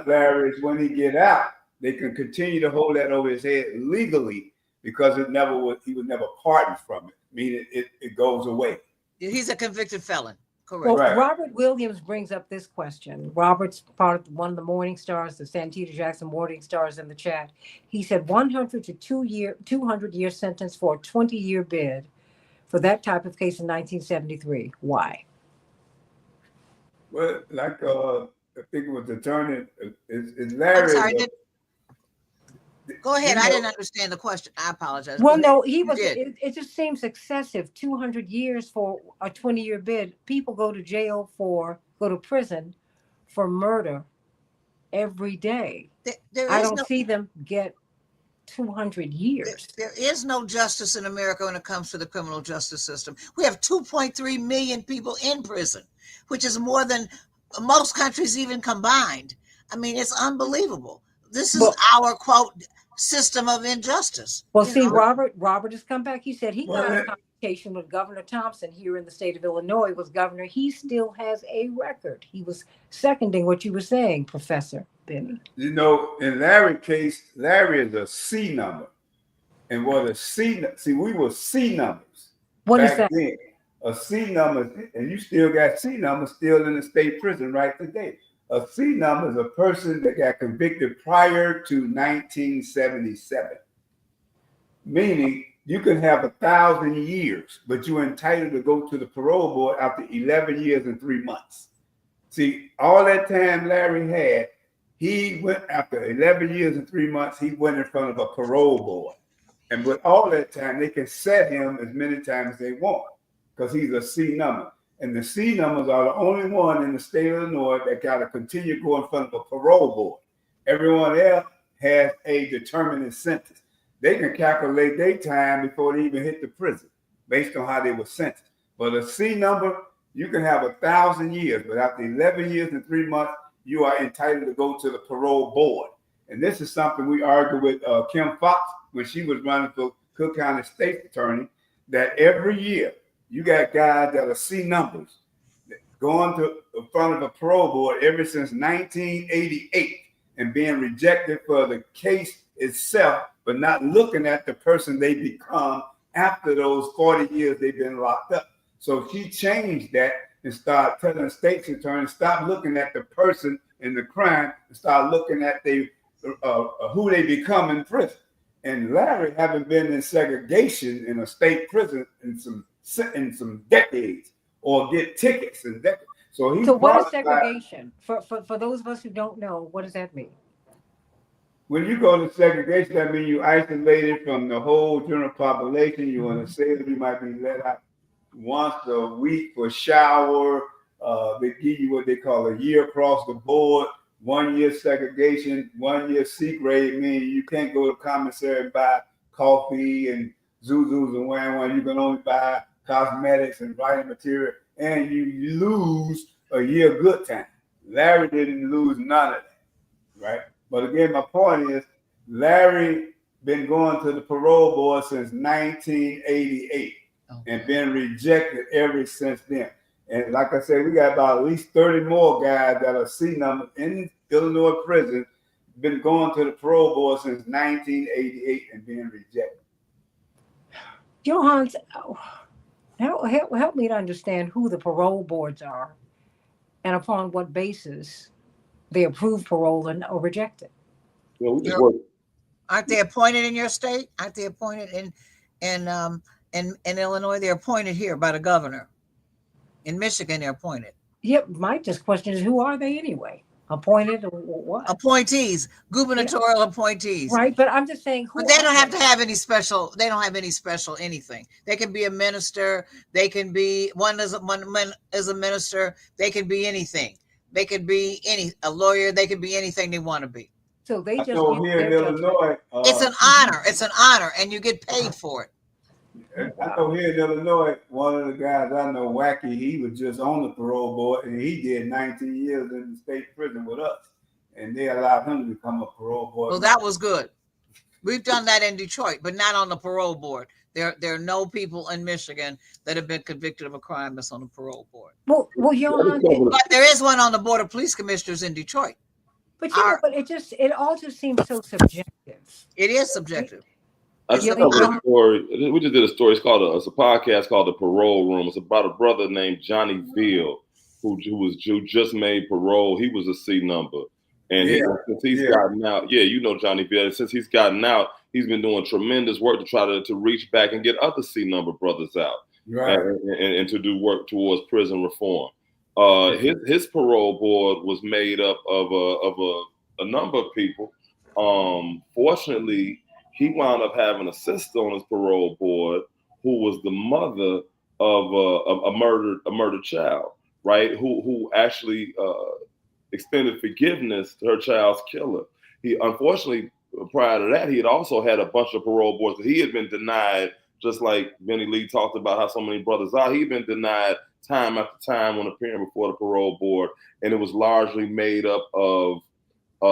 Larry is when he get out, they can continue to hold that over his head legally because he was never pardoned from it. Meaning it goes away. He's a convicted felon. Correct. Well, Robert Williams brings up this question. Robert's part of one of the Morning Stars, the Santita Jackson Morning Stars in the chat. He said 100 to 200 year sentence for a 20-year bid for that type of case in 1973. Why? Well, like I think it was the attorney, is Larry. Go ahead. You I know, didn't understand the question. I apologize. Well, Go ahead. no, he You was. did. It just seems excessive. 200 years for a 20-year bid. People go to jail go to prison for murder every day. There I is don't no see them get 200 years. there is no justice in America when it comes to the criminal justice system. We have 2.3 million people in prison, which is more than most countries even combined. I mean, it's unbelievable. This is Well, our quote system of injustice. well, You see, know, Robert has come back. He said he got in a conversation with Governor Thompson here in the state of Illinois. Was governor? He still has a record. He was seconding what you were saying, Professor Benny. you know, in Larry's case, Larry is a C number. And what a C, see, we were C numbers What is back that? then. A C number, and you still got C numbers still in the state prison right today. A C number is a person that got convicted prior to 1977. Meaning you can have 1,000 years, but you're entitled to go to the parole board after 11 years and 3 months. See, all that time Larry had, he went after 11 years and 3 months, he went in front of a parole board. And with all that time, they can set him as many times as they want because he's a C number. And the C numbers are the only one in the state of Illinois that got to continue to go in front of a parole board. Everyone else has a determinate sentence. They can calculate their time before they even hit the prison based on how they were sentenced. But a C number, you can have 1,000 years, but after 11 years and 3 months, you are entitled to go to the parole board. And this is something we argued with Kim Fox when she was running for Cook County State Attorney, that every year you got guys that are C numbers going to in front of a parole board ever since 1988 and being rejected for the case itself, but not looking at the person they become after those 40 years they've been locked up. So she changed that and started telling the state's attorney, stop looking at the person in the crime and start looking at who they become in prison. And Larry, having been in segregation in a state prison in some decades, or get tickets and decades. So what is segregation? For those of us who don't know, what does that mean? When you go to segregation, that means you isolated from the whole general population. You want to say that you might be let out once a week for shower. They give you what they call a year across the board. 1 year segregation, 1 year C grade, meaning you can't go to commissary and buy coffee and Zuzus and one. You can only buy cosmetics and writing material, and you lose a year good time. Larry didn't lose none of that, right? But again, my point is, Larry been going to the parole board since 1988 and been rejected ever since then. And like I said, we got about at least 30 more guys that are C numbers in Illinois prison, been going to the parole board since 1988 and being rejected. Johans, help me to understand who the parole boards are and upon what basis they approve parole or reject it. Well, we just work. Aren't they appointed in your state? Aren't they appointed in Illinois? They're appointed here by the governor. In Michigan, they're appointed. Yep. My just question is, who are they anyway? Appointed or what? Appointees, gubernatorial appointees. Right, but I'm just saying, but they don't have to have any special. They don't have any special anything. They can be a minister. They can be one is a minister. They can be anything. They could be a lawyer. They could be anything they want to be. So they just here in Illinois, it's an honor. It's an honor, and you get paid for it. I know here in Illinois, one of the guys I know, Wacky, he was just on the parole board, and he did 19 years in the state prison with us, and they allowed him to become a parole board. Well, that was good. We've done that in Detroit, but not on the parole board. There are no people in Michigan that have been convicted of a crime that's on the parole board. Well, but there is one on the board of police commissioners in Detroit. But but it all just seems so subjective. It is subjective. I just a story. We just did a story. It's a podcast called The Parole Room. It's about a brother named Johnny Veal who just made parole. He was a C number, and since he's gotten out, you know Johnny Veal. Since he's gotten out, he's been doing tremendous work to try to reach back and get other C number brothers out, right, and to do work towards prison reform. His parole board was made up of a number of people. Fortunately, he wound up having a sister on his parole board who was the mother of a murdered child, right? Who actually extended forgiveness to her child's killer. He unfortunately, prior to that, he had also had a bunch of parole boards that he had been denied, just like Benny Lee talked about how so many brothers are. He'd been denied time after time when appearing before the parole board, and it was largely made up of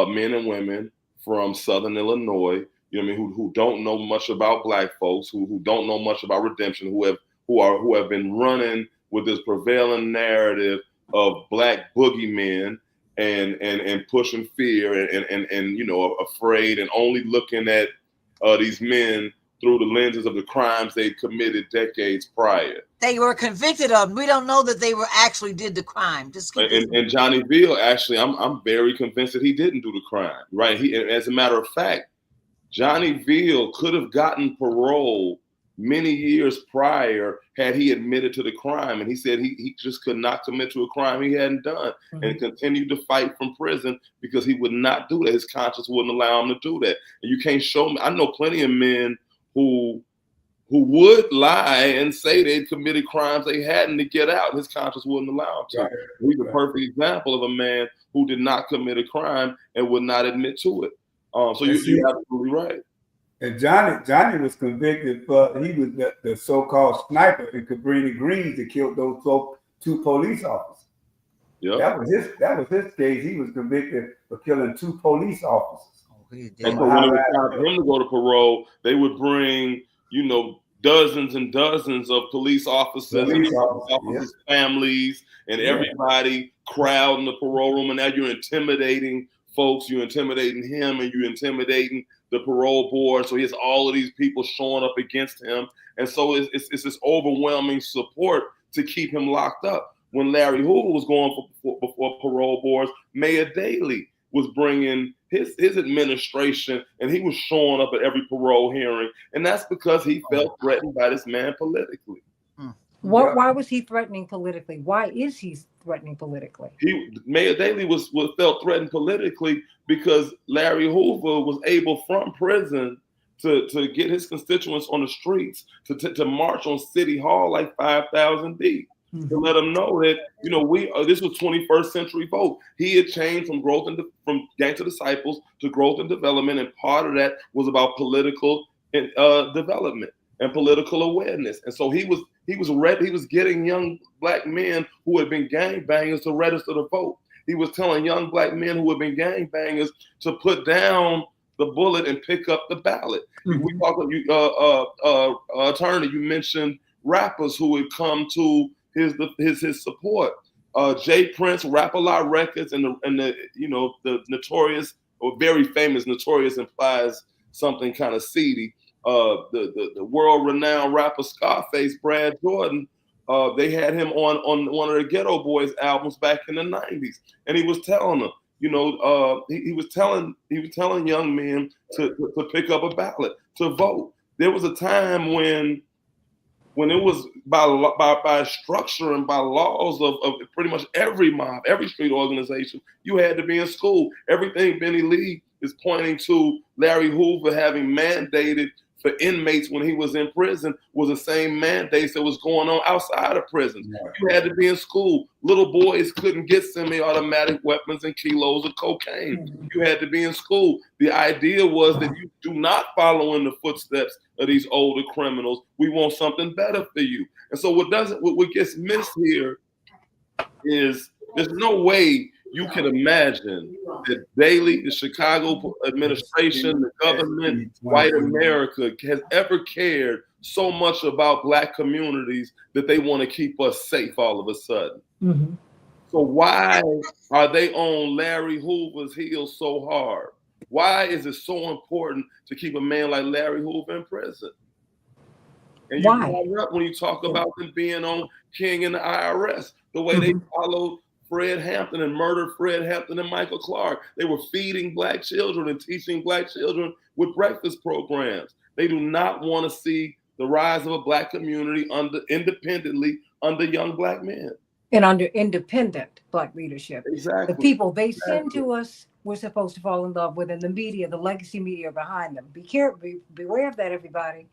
men and women from Southern Illinois, you know what I mean, who don't know much about Black folks, who don't know much about redemption, who have been running with this prevailing narrative of Black boogeymen and pushing fear and you know, afraid, and only looking at these men through the lenses of the crimes they committed decades prior. They were convicted of. We don't know that they were actually did the crime. And Johnny Veal, actually, I'm very convinced that he didn't do the crime, right? As a matter of fact, Johnny Veal could have gotten parole many years prior had he admitted to the crime, and he said he just could not commit to a crime he hadn't done, and continued to fight from prison because he would not do that. His conscience wouldn't allow him to do that. And you can't show me. I know plenty of men who would lie and say they'd committed crimes they hadn't to get out, and his conscience wouldn't allow him to. Right. He's a perfect example of a man who did not commit a crime and would not admit to it. So you're absolutely right. And Johnny was convicted for, he was the so-called sniper in Cabrini Green that killed those two police officers. Yep. That was his case. He was convicted for killing 2 police officers. And so when it was time for him to go to parole, they would bring, you know, dozens and dozens of police officers, families, and everybody crowding the parole room. And now you're intimidating folks, you're intimidating him, and you're intimidating the parole board. So he has all of these people showing up against him. And so it's this overwhelming support to keep him locked up. When Larry Hoover was going before parole boards, Mayor Daley was bringing his administration, and he was showing up at every parole hearing. And that's because he felt threatened by this man politically. Why was he threatening politically? Why is he threatening politically? Mayor Daley was felt threatened politically because Larry Hoover was able from prison to get his constituents on the streets to march on City Hall like 5,000 deep. To let them know that, you know, this was 21st century vote. He had changed from from Gang to Disciples to growth and development, and part of that was about political development and political awareness. And so he was getting young Black men who had been gangbangers to register to vote. He was telling young Black men who had been gangbangers to put down the bullet and pick up the ballot. We talk attorney, you mentioned rappers who would come to his support. Jay Prince, Rap-A-Lot Records, and the you know, the notorious or very famous, notorious implies something kind of seedy. The world-renowned rapper Scarface, Brad Jordan, they had him on one of the Ghetto Boys albums back in the 90s, and he was telling them, you know, he was telling young men to pick up a ballot, to vote. There was a time when it was by structure and by laws of pretty much every mob, every street organization, you had to be in school. Everything Benny Lee is pointing to Larry Hoover having mandated for inmates when he was in prison was the same mandates that was going on outside of prison. Yeah. You had to be in school. Little boys couldn't get semi-automatic weapons and kilos of cocaine. You had to be in school. The idea was that you do not follow in the footsteps of these older criminals. We want something better for you. And so what gets missed here is there's no way you can imagine that Daley, the Chicago administration, the government, white America has ever cared so much about Black communities that they want to keep us safe all of a sudden. So why are they on Larry Hoover's heels so hard? Why is it so important to keep a man like Larry Hoover in prison? And you brought up when you talk about them being on King and the IRS, the way they followed Fred Hampton and murdered Fred Hampton and Michael Clark. They were feeding Black children and teaching Black children with breakfast programs. They do not want to see the rise of a Black community independently under young Black men. And under independent Black leadership. Exactly. The people they send to us we're supposed to fall in love with, and the media, the legacy media behind them. Beware of that, everybody.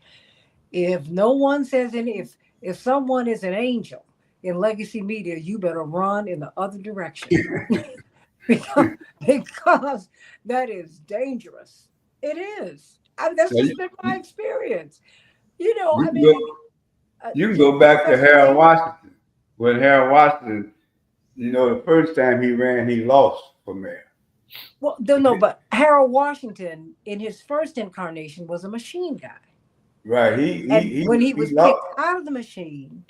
If no one says any, if someone is an angel in legacy media, you better run in the other direction because, because that is dangerous. It is. That's So just been my experience. You know, you I can mean, go, you can go back to Professor Harold Lee, Washington. When Harold Washington, the first time he ran, he lost for mayor. well, no, but Harold Washington in his first incarnation was a machine guy. Right. And when he He was lost. kicked out of the machine,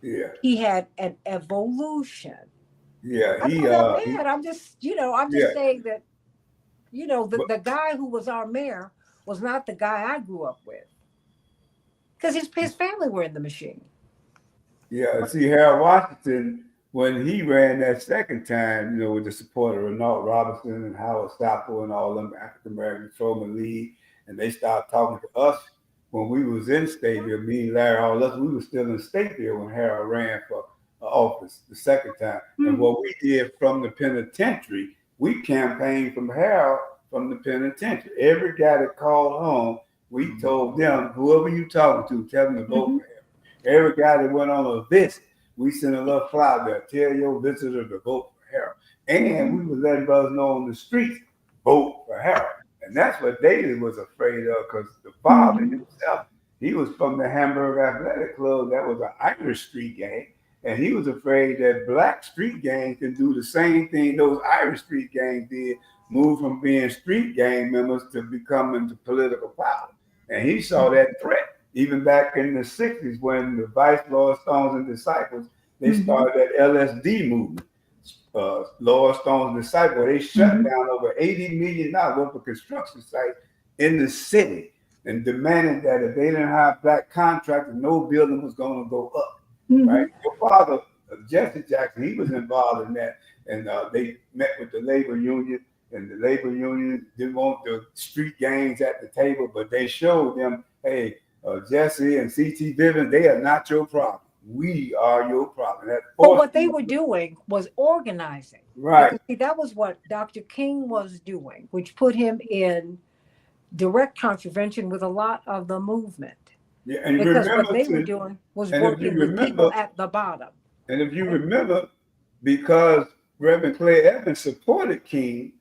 Yeah. he had an evolution. Yeah. I'm not that bad. I'm just, I'm Yeah. just saying that, But the guy who was our mayor was not the guy I grew up with because his family were in the machine. yeah, see, Harold Washington, when he ran that second time, with the support of Renault Robinson and Howard Staple and all them African American Patrolman League, and they started talking to us when we was in Stateville, me, Larry, all us, we were still in Stateville when Harold ran for office the second time. And what we did from the penitentiary, we campaigned from Harold from the penitentiary. Every guy that called home, we told them, whoever you talking to, tell them to vote for him. Every guy that went on a visit, we sent a little flyer there. Tell your visitor to vote for Harold. And we was letting brothers know on the streets, vote for Harold. And that's what David was afraid of, because the father himself, he was from the Hamburg Athletic Club. That was an Irish street gang. And he was afraid that black street gangs can do the same thing those Irish street gangs did, move from being street gang members to becoming political power. And he saw that threat. Even back in the 60s, when the Vice Lord Stones and Disciples, they started that LSD movement. Lord Stones Disciples, they shut down over $80 million worth of construction sites in the city and demanded that if they didn't have black contractors, no building was going to go up. Right? Your father, Jesse Jackson, he was involved in that. And they met with the labor union, and the labor union didn't want the street gangs at the table, but they showed them, hey, Jesse and C.T. Vivian, they are not your problem. We are your problem. But what they were doing was organizing. Right. Because, see, that was what Dr. King was doing, which put him in direct contravention with a lot of the movement. Yeah, and because what they were doing was working with people at the bottom. And if you remember, because Reverend Clay Evans supported King,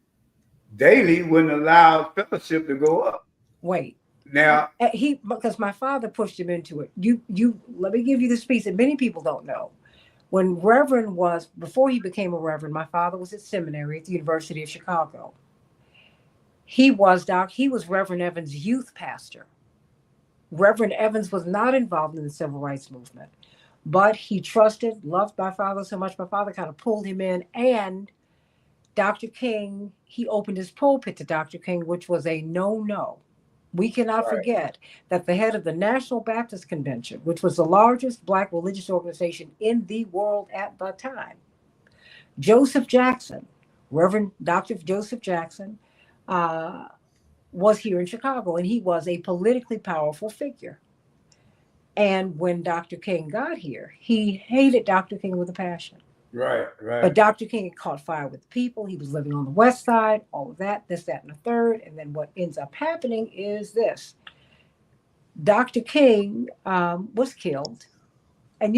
Daley wouldn't allow fellowship to go up. Wait. Now because my father pushed him into it. You let me give you this piece that many people don't know. When Reverend was, before he became a Reverend, my father was at seminary at the University of Chicago. He was Reverend Evans' youth pastor. Reverend Evans was not involved in the civil rights movement, but he loved my father so much, my father kind of pulled him in. And Dr. King, he opened his pulpit to Dr. King, which was a no-no. We cannot forget that the head of the National Baptist Convention, which was the largest black religious organization in the world at the time, Joseph Jackson, Reverend Dr. Joseph Jackson, was here in Chicago, and he was a politically powerful figure. And when Dr. King got here, he hated Dr. King with a passion. Right. But Dr. King had caught fire with people. He was living on the West Side, all of that, this, that, and the third. And then what ends up happening is this. Dr. King was killed. And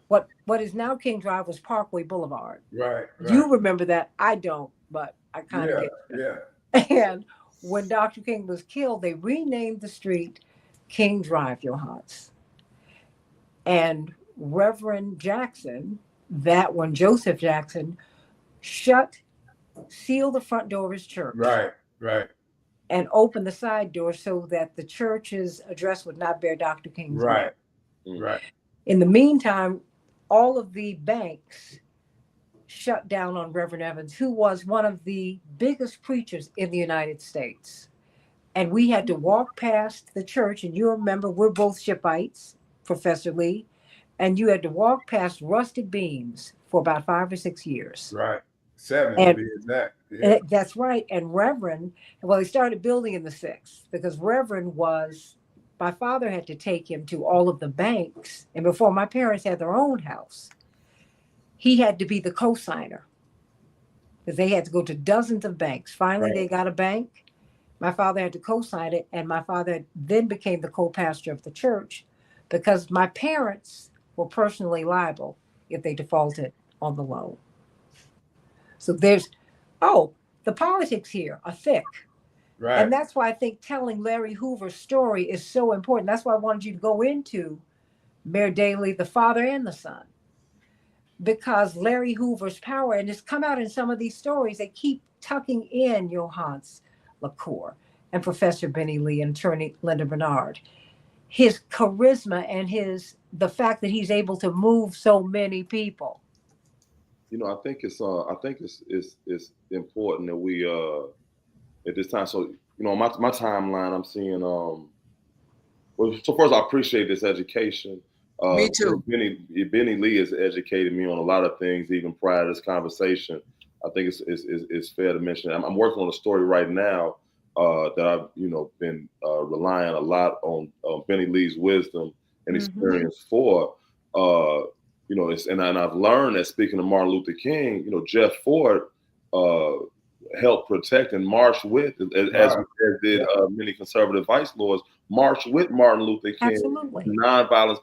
what is now King Drive was Parkway Boulevard. Right. You remember that? I don't, but I kind of get it. Yeah. And when Dr. King was killed, they renamed the street King Drive, Johans. And Reverend Jackson, Joseph Jackson, sealed the front door of his church. Right. And opened the side door so that the church's address would not bear Dr. King's name. Right. In the meantime, all of the banks shut down on Reverend Evans, who was one of the biggest preachers in the United States. And we had to walk past the church, and you remember, we're both Shipites, Professor Lee, and you had to walk past rusted beams for about 5 or 6 years. Right. 7 to be exact. Yeah. That's right. And Reverend, they started building in the 6th because Reverend my father had to take him to all of the banks. And before my parents had their own house, he had to be the co-signer. because they had to go to dozens of banks. Finally, Right. they got a bank. My father had to co-sign it, and my father then became the co-pastor of the church because my parents were personally liable if they defaulted on the loan. So the politics here are thick. Right. And that's why I think telling Larry Hoover's story is so important. That's why I wanted you to go into Mayor Daley, the father and the son, because Larry Hoover's power, and it's come out in some of these stories, they keep tucking in Johannes LaCour and Professor Benny Lee and attorney Linda Bernard. His charisma and the fact that he's able to move so many people. You know, I think it's important that we at this time. So, you know, my timeline, I'm seeing well, so first I appreciate this education. Me too. Benny Lee has educated me on a lot of things even prior to this conversation. I think it's fair to mention. I'm working on a story right now that I've been relying a lot on Benny Lee's wisdom and experience for. And I've learned that, speaking of Martin Luther King, Jeff Ford helped protect and march with, as did many conservative vice lords, marched with Martin Luther King. Absolutely. Nonviolent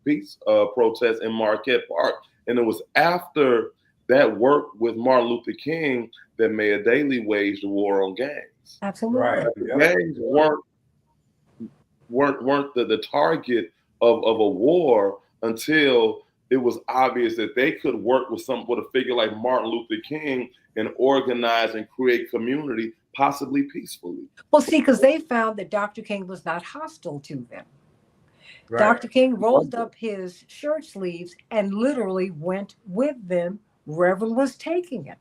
peace protests in Marquette Park. And it was after that work with Martin Luther King that Mayor Daley waged a war on gangs. Absolutely. Right. Gangs weren't the target of a war until it was obvious that they could work with a figure like Martin Luther King and organize and create community, possibly peacefully. Well, see, because they found that Dr. King was not hostile to them. Right. Dr. King rolled up his shirt sleeves and literally went with them. Reverend was taking him.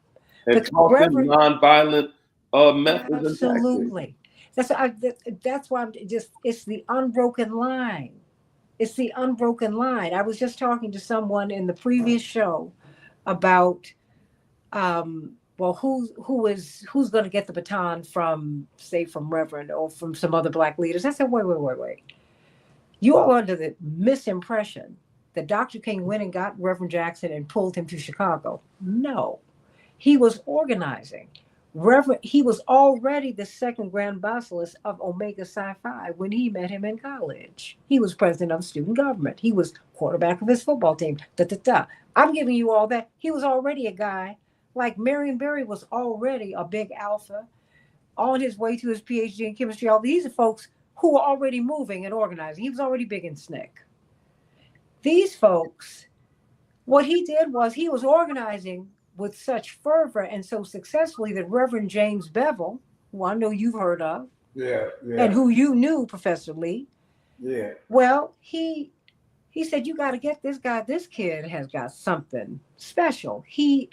And taught them nonviolent methods. Absolutely. That's why it's the unbroken line. It's the unbroken line. I was just talking to someone in the previous show about who's going to get the baton from Reverend or from some other Black leaders. I said, wait. You are under the misimpression that Dr. King went and got Reverend Jackson and pulled him to Chicago. No, he was organizing. He was already the second Grand Basilisk of Omega Psi Phi when he met him in college. He was president of student government. He was quarterback of his football team. I'm giving you all that. He was already a guy. Like Marion Barry was already a big alpha on his way to his PhD in chemistry. All these are folks who were already moving and organizing. He was already big in SNCC. These folks, what he did was he was organizing with such fervor and so successfully that Reverend James Bevel, who I know you've heard of, and who you knew, Professor Lee, well, he said, you got to get this guy. This kid has got something special. He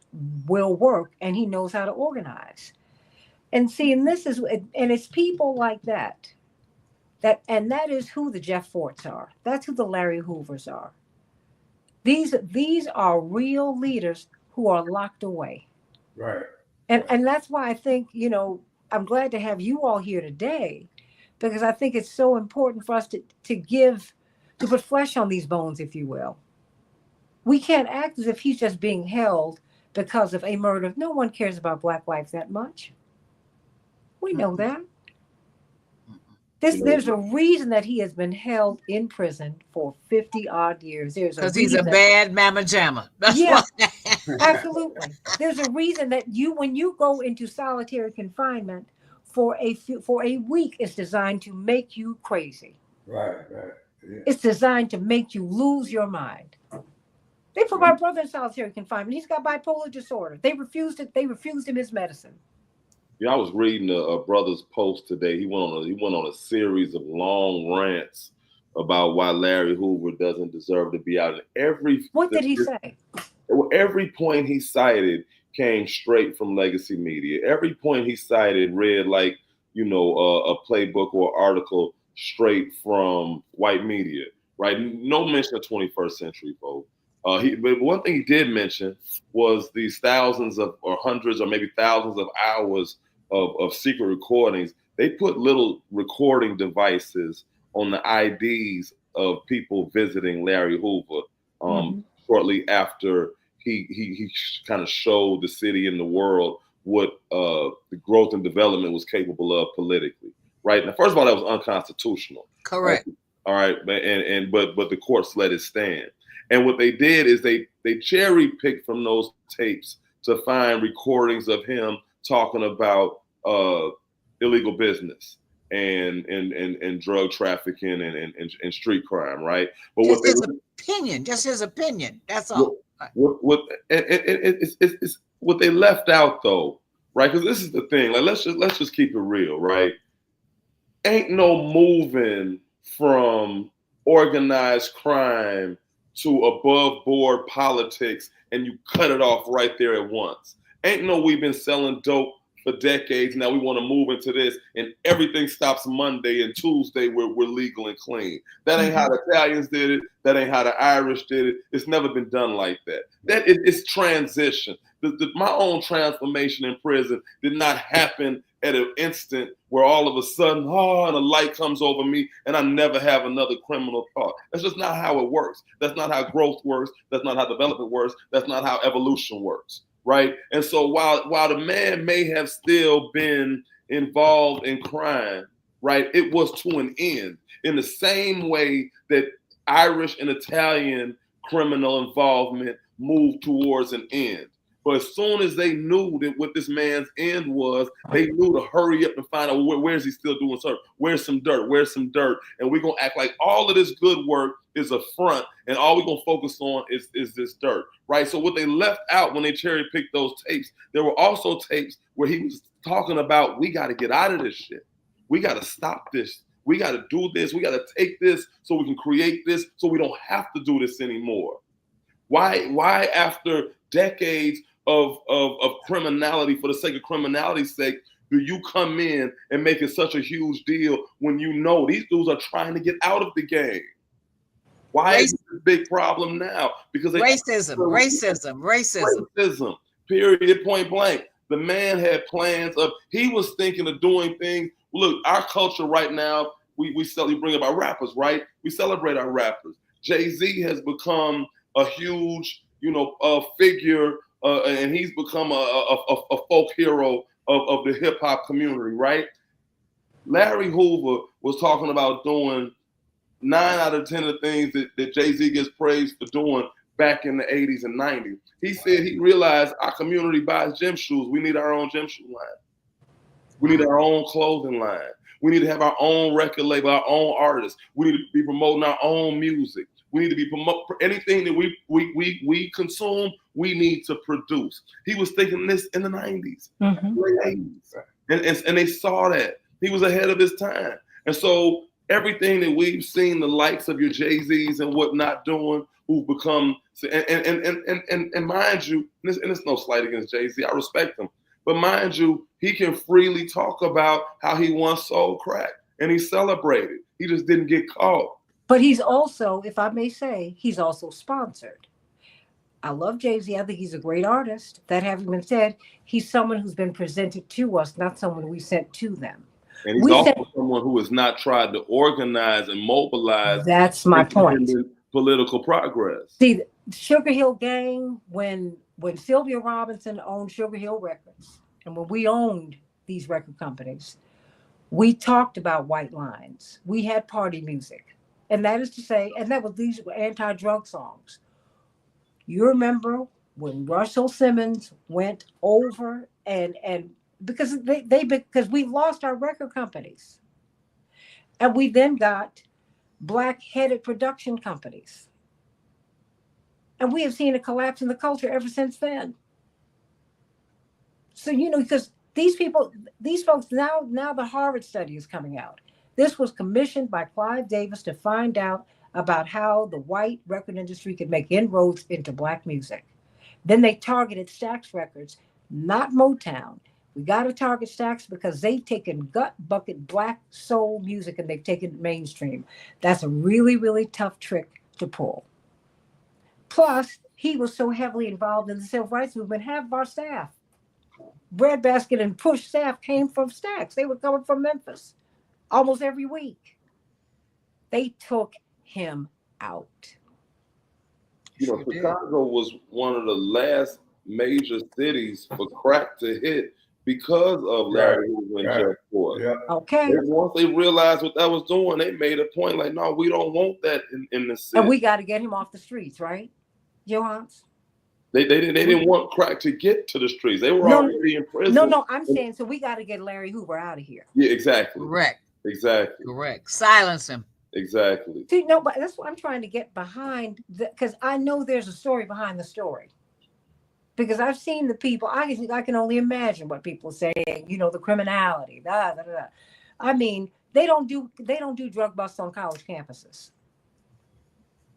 will work and he knows how to organize. And see, and it's people like that is who the Jeff Forts are. That's who the Larry Hoovers are. These are real leaders who are locked away. Right. And that's why I think, I'm glad to have you all here today, because I think it's so important for us to put flesh on these bones, if you will. We can't act as if he's just being held because of a murder. No one cares about Black lives that much. We know that. There's a reason that he has been held in prison for 50 odd years. Because he's a bad mamma jamma. That's why. Absolutely. There's a reason that when you go into solitary confinement for a week, it's designed to make you crazy. Right. Yeah. It's designed to make you lose your mind. They put my brother in solitary confinement. He's got bipolar disorder. They refused him his medicine. Yeah, I was reading a brother's post today. He went on a series of long rants about why Larry Hoover doesn't deserve to be out. What did he say? Every point he cited came straight from legacy media. Every point he cited read like a playbook or article straight from white media. Right? No mention of 21st century folk. But one thing he did mention was these thousands of, or hundreds, or maybe thousands of hours of secret recordings. They put little recording devices on the IDs of people visiting Larry Hoover shortly after he kind of showed the city and the world what the growth and development was capable of politically. Right now, first of all, that was unconstitutional. Correct. Right? All right, but the courts let it stand. And what they did is they cherry picked from those tapes to find recordings of him talking about illegal business and drug trafficking and street crime, right? But just his opinion. That's all. It's what they left out though, right? Because this is the thing. Like let's just keep it real, right? Ain't no moving from organized crime to above board politics and you cut it off right there at once. Ain't no we've been selling dope for decades. Now we want to move into this and everything stops Monday and Tuesday we're legal and clean. That ain't how the Italians did it. That ain't how the Irish did it. It's never been done like that. It's transition. My own transformation in prison did not happen at an instant where all of a sudden, and a light comes over me and I never have another criminal thought. That's just not how it works. That's not how growth works. That's not how development works. That's not how evolution works, right? And so while the man may have still been involved in crime, right, it was to an end in the same way that Irish and Italian criminal involvement moved towards an end. But as soon as they knew that what this man's end was, they knew to hurry up and find out where's he still doing something. Where's some dirt? Where's some dirt? And we're going to act like all of this good work is a front and all we're going to focus on is this dirt, right? So what they left out when they cherry picked those tapes, there were also tapes where he was talking about, we got to get out of this shit. We got to stop this. We got to do this. We got to take this so we can create this so we don't have to do this anymore. Why after decades of criminality, for the sake of criminality's sake, do you come in and make it such a huge deal when you know these dudes are trying to get out of the game? Why is it a big problem now? Because racism, period, point blank. The man had plans he was thinking of doing things. Look, our culture right now, we bring up our rappers, right? We celebrate our rappers. Jay-Z has become a huge, figure, and he's become a folk hero of the hip hop community, right? Larry Hoover was talking about doing 9 out of 10 of the things that Jay-Z gets praised for doing back in the 80s and 90s. He said he realized our community buys gym shoes. We need our own gym shoe line. We need our own clothing line. We need to have our own record label, our own artists. We need to be promoting our own music. We need to be promoting anything that we consume. We need to produce. He was thinking this in the 90s, late 80s, and they saw that he was ahead of his time. And so everything that we've seen, the likes of your Jay-Z's and whatnot doing, who've become and mind you, and it's no slight against Jay-Z, I respect him, but mind you, he can freely talk about how he once sold crack and he celebrated. He just didn't get caught. But he's also, if I may say, he's also sponsored. I love Jay-Z. I think he's a great artist. That having been said, he's someone who's been presented to us, not someone we sent to them. And he's also someone who has not tried to organize and mobilize. That's my point. Political progress. See, Sugar Hill Gang, when Sylvia Robinson owned Sugar Hill Records, and when we owned these record companies, we talked about white lines. We had party music. And that is to say, these were anti-drug songs. You remember when Russell Simmons went over and because because we lost our record companies. And we then got black-headed production companies. And we have seen a collapse in the culture ever since then. So, because these folks, now the Harvard study is coming out. This was commissioned by Clive Davis to find out about how the white record industry could make inroads into black music. Then they targeted Stax Records, not Motown. We got to target Stax because they've taken gut bucket black soul music and they've taken it mainstream. That's a really, really tough trick to pull. Plus, he was so heavily involved in the civil rights movement, half of our staff, Breadbasket and Push staff came from Stax. They were coming from Memphis almost every week. They took him out. Chicago was one of the last major cities for crack to hit because of Larry Hoover and Jeff Ford. Yeah. Okay. Once they realized what that was doing, they made a point like, no, we don't want that in the city. And we got to get him off the streets, right, Johans? They didn't want crack to get to the streets. They were already in prison. No, I'm saying so we got to get Larry Hoover out of here. Yeah, exactly. Correct. Exactly. Correct. Silence him. Exactly. See, no, but that's what I'm trying to get behind, because I know there's a story behind the story. Because I've seen the people, I can only imagine what people say, the criminality, da, da, da. I mean, they don't do drug busts on college campuses.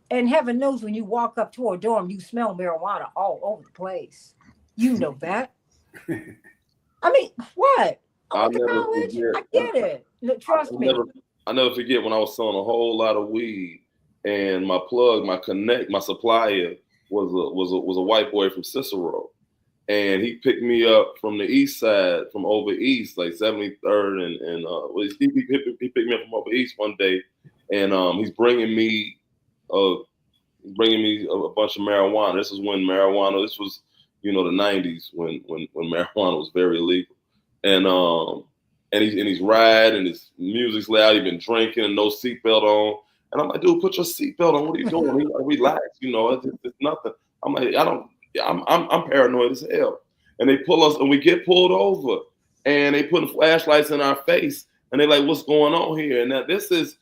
And heaven knows when you walk up to a dorm, you smell marijuana all over the place. You know that. I mean, what? I went to college. I get it. Trust me. I never forget when I was selling a whole lot of weed, and my plug, my supplier was a white boy from Cicero, and he picked me up from the east side, from over east, like 73rd, and he picked me up from over east one day, and he's bringing me a bunch of marijuana. This is when marijuana. This was the 90s when marijuana was very illegal, and he's riding, and his music's loud. He's been drinking and no seatbelt on. And I'm like, dude, put your seatbelt on. What are you doing? He's like, relax, it's nothing. I'm like, I'm paranoid as hell. And they pull us, and we get pulled over, and they put flashlights in our face, and they're like, what's going on here? And now this is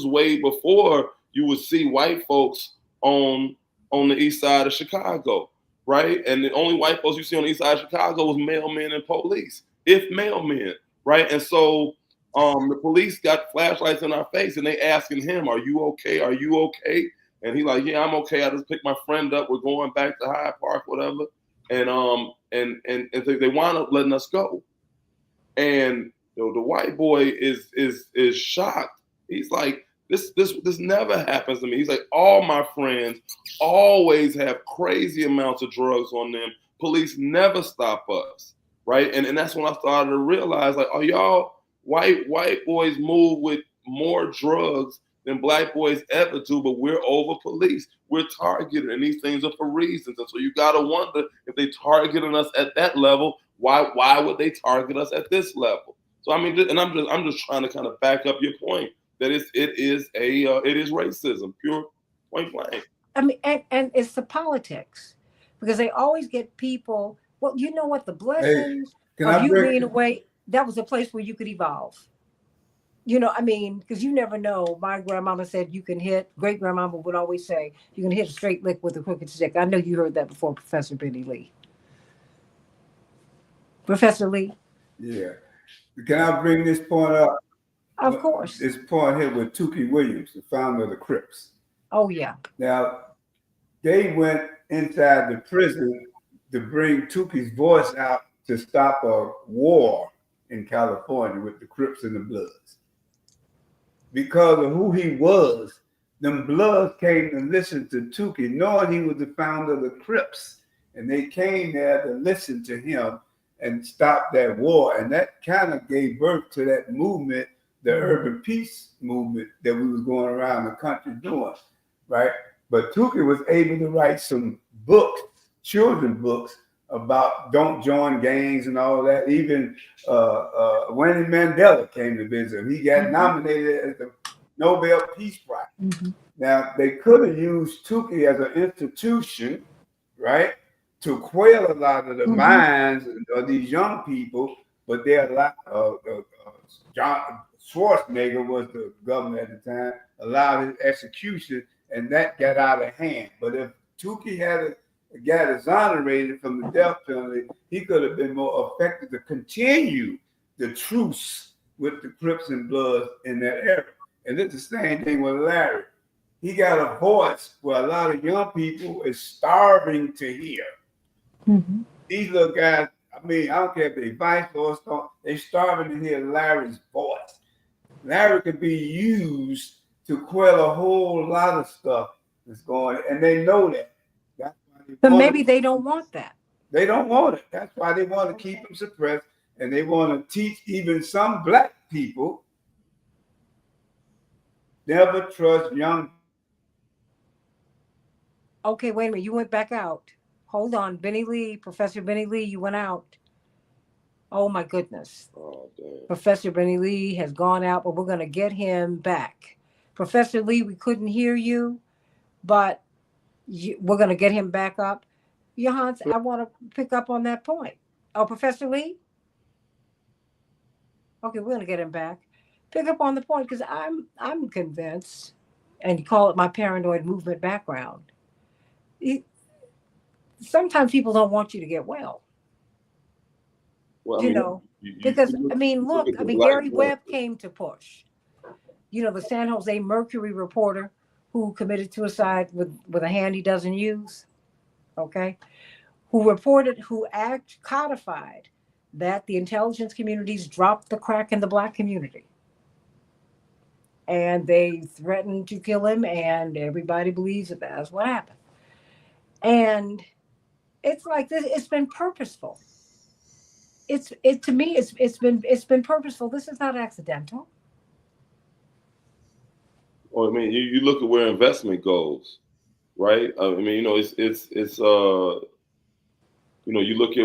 way before you would see white folks on the east side of Chicago, right? And the only white folks you see on the east side of Chicago was mailmen and police, if mailmen, right? And so the police got flashlights in our face, and they asking him, "Are you okay? Are you okay?" And he like, "Yeah, I'm okay. I just picked my friend up. We're going back to Hyde Park, whatever." And they wind up letting us go. And the white boy is shocked. He's like, this never happens to me. He's like, all my friends always have crazy amounts of drugs on them. Police never stop us, right? And that's when I started to realize, like, oh, y'all white boys move with more drugs than black boys ever do, but we're over police. We're targeted, and these things are for reasons. And so you gotta wonder, if they targeting us at that level, why would they target us at this level? So I mean, and I'm just trying to kind of back up your point that it is racism, pure point blank. I mean, and it's the politics, because they always get people. Well, you know what? The blessings of you being away, that was a place where you could evolve. I mean, because you never know. My grandmama said you can hit. Great grandmama would always say you can hit a straight lick with a crooked stick. I know you heard that before, Professor Benny Lee. Professor Lee. Yeah. Can I bring this point up? Of course. This point here with Tookie Williams, the founder of the Crips. Oh, yeah. Now, they went inside the prison to bring Tookie's voice out to stop a war in California with the Crips and the Bloods. Because of who he was, them Bloods came to listen to Tookie, knowing he was the founder of the Crips. And they came there to listen to him and stop that war. And that kind of gave birth to that movement, the urban peace movement that we was going around the country doing, right? But Tookie was able to write some books, children's books, about don't join gangs and all that. Even Winnie Mandela came to visit. He got nominated as the Nobel Peace Prize. Now, they could have used Tookie as an institution, right, to quail a lot of the minds of these young people, but they allowed, John Schwarzenegger was the governor at the time, allowed his execution, and that got out of hand. But if Tookie had got exonerated from the death penalty, he could have been more effective to continue the truce with the Crips and Bloods in that era. And it's the same thing with Larry. He got a voice where a lot of young people is starving to hear. These little guys, I mean, I don't care if they vice or stuff, they're starving to hear Larry's voice. Larry could be used to quell a whole lot of stuff that's going on, and they know that. But maybe they don't want that. They don't want it. That's why they want to keep them suppressed, and they want to teach even some black people never trust young. Okay, wait a minute. You went back out. Hold on, Benny Lee, Professor Benny Lee, you went out. Oh my goodness. Oh, damn. Professor Benny Lee has gone out, but we're going to get him back. Professor Lee, we couldn't hear you, but we're going to get him back up. Johannes, I want to pick up on that point. Oh, Professor Lee? Okay, we're going to get him back. Pick up on the point because I'm convinced, and you call it my paranoid movement background. Sometimes people don't want you to get well. Well, You know, because I mean, look, I mean, Gary Webb came to push. You know, the San Jose Mercury reporter who committed suicide with a hand he doesn't use. Okay, who codified that the intelligence communities dropped the crack in the Black community. And they threatened to kill him, and everybody believes that that's what happened. And it's like this, it's been purposeful. To me, it's been purposeful. This is not accidental. Well, I mean, you look at where investment goes, right? I mean, you know, it's you know, you look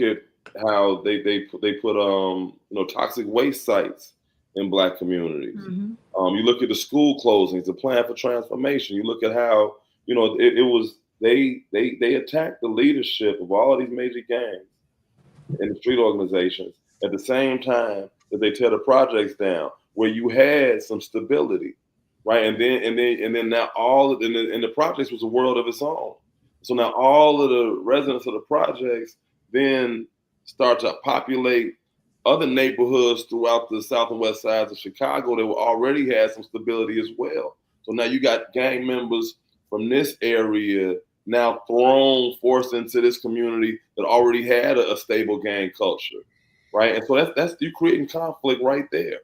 at how they put you know, toxic waste sites in Black communities. Mm-hmm. You look at the school closings, the plan for transformation. You look at how, you know, it was they attacked the leadership of all of these major gangs and the street organizations at the same time that they tear the projects down, where you had some stability, right? And then now the projects was a world of its own. So now all of the residents of the projects then start to populate other neighborhoods throughout the south and west sides of Chicago that already had some stability as well. So now you got gang members from this area now forced into this community that already had a stable gang culture, right? And so that's you creating conflict right there.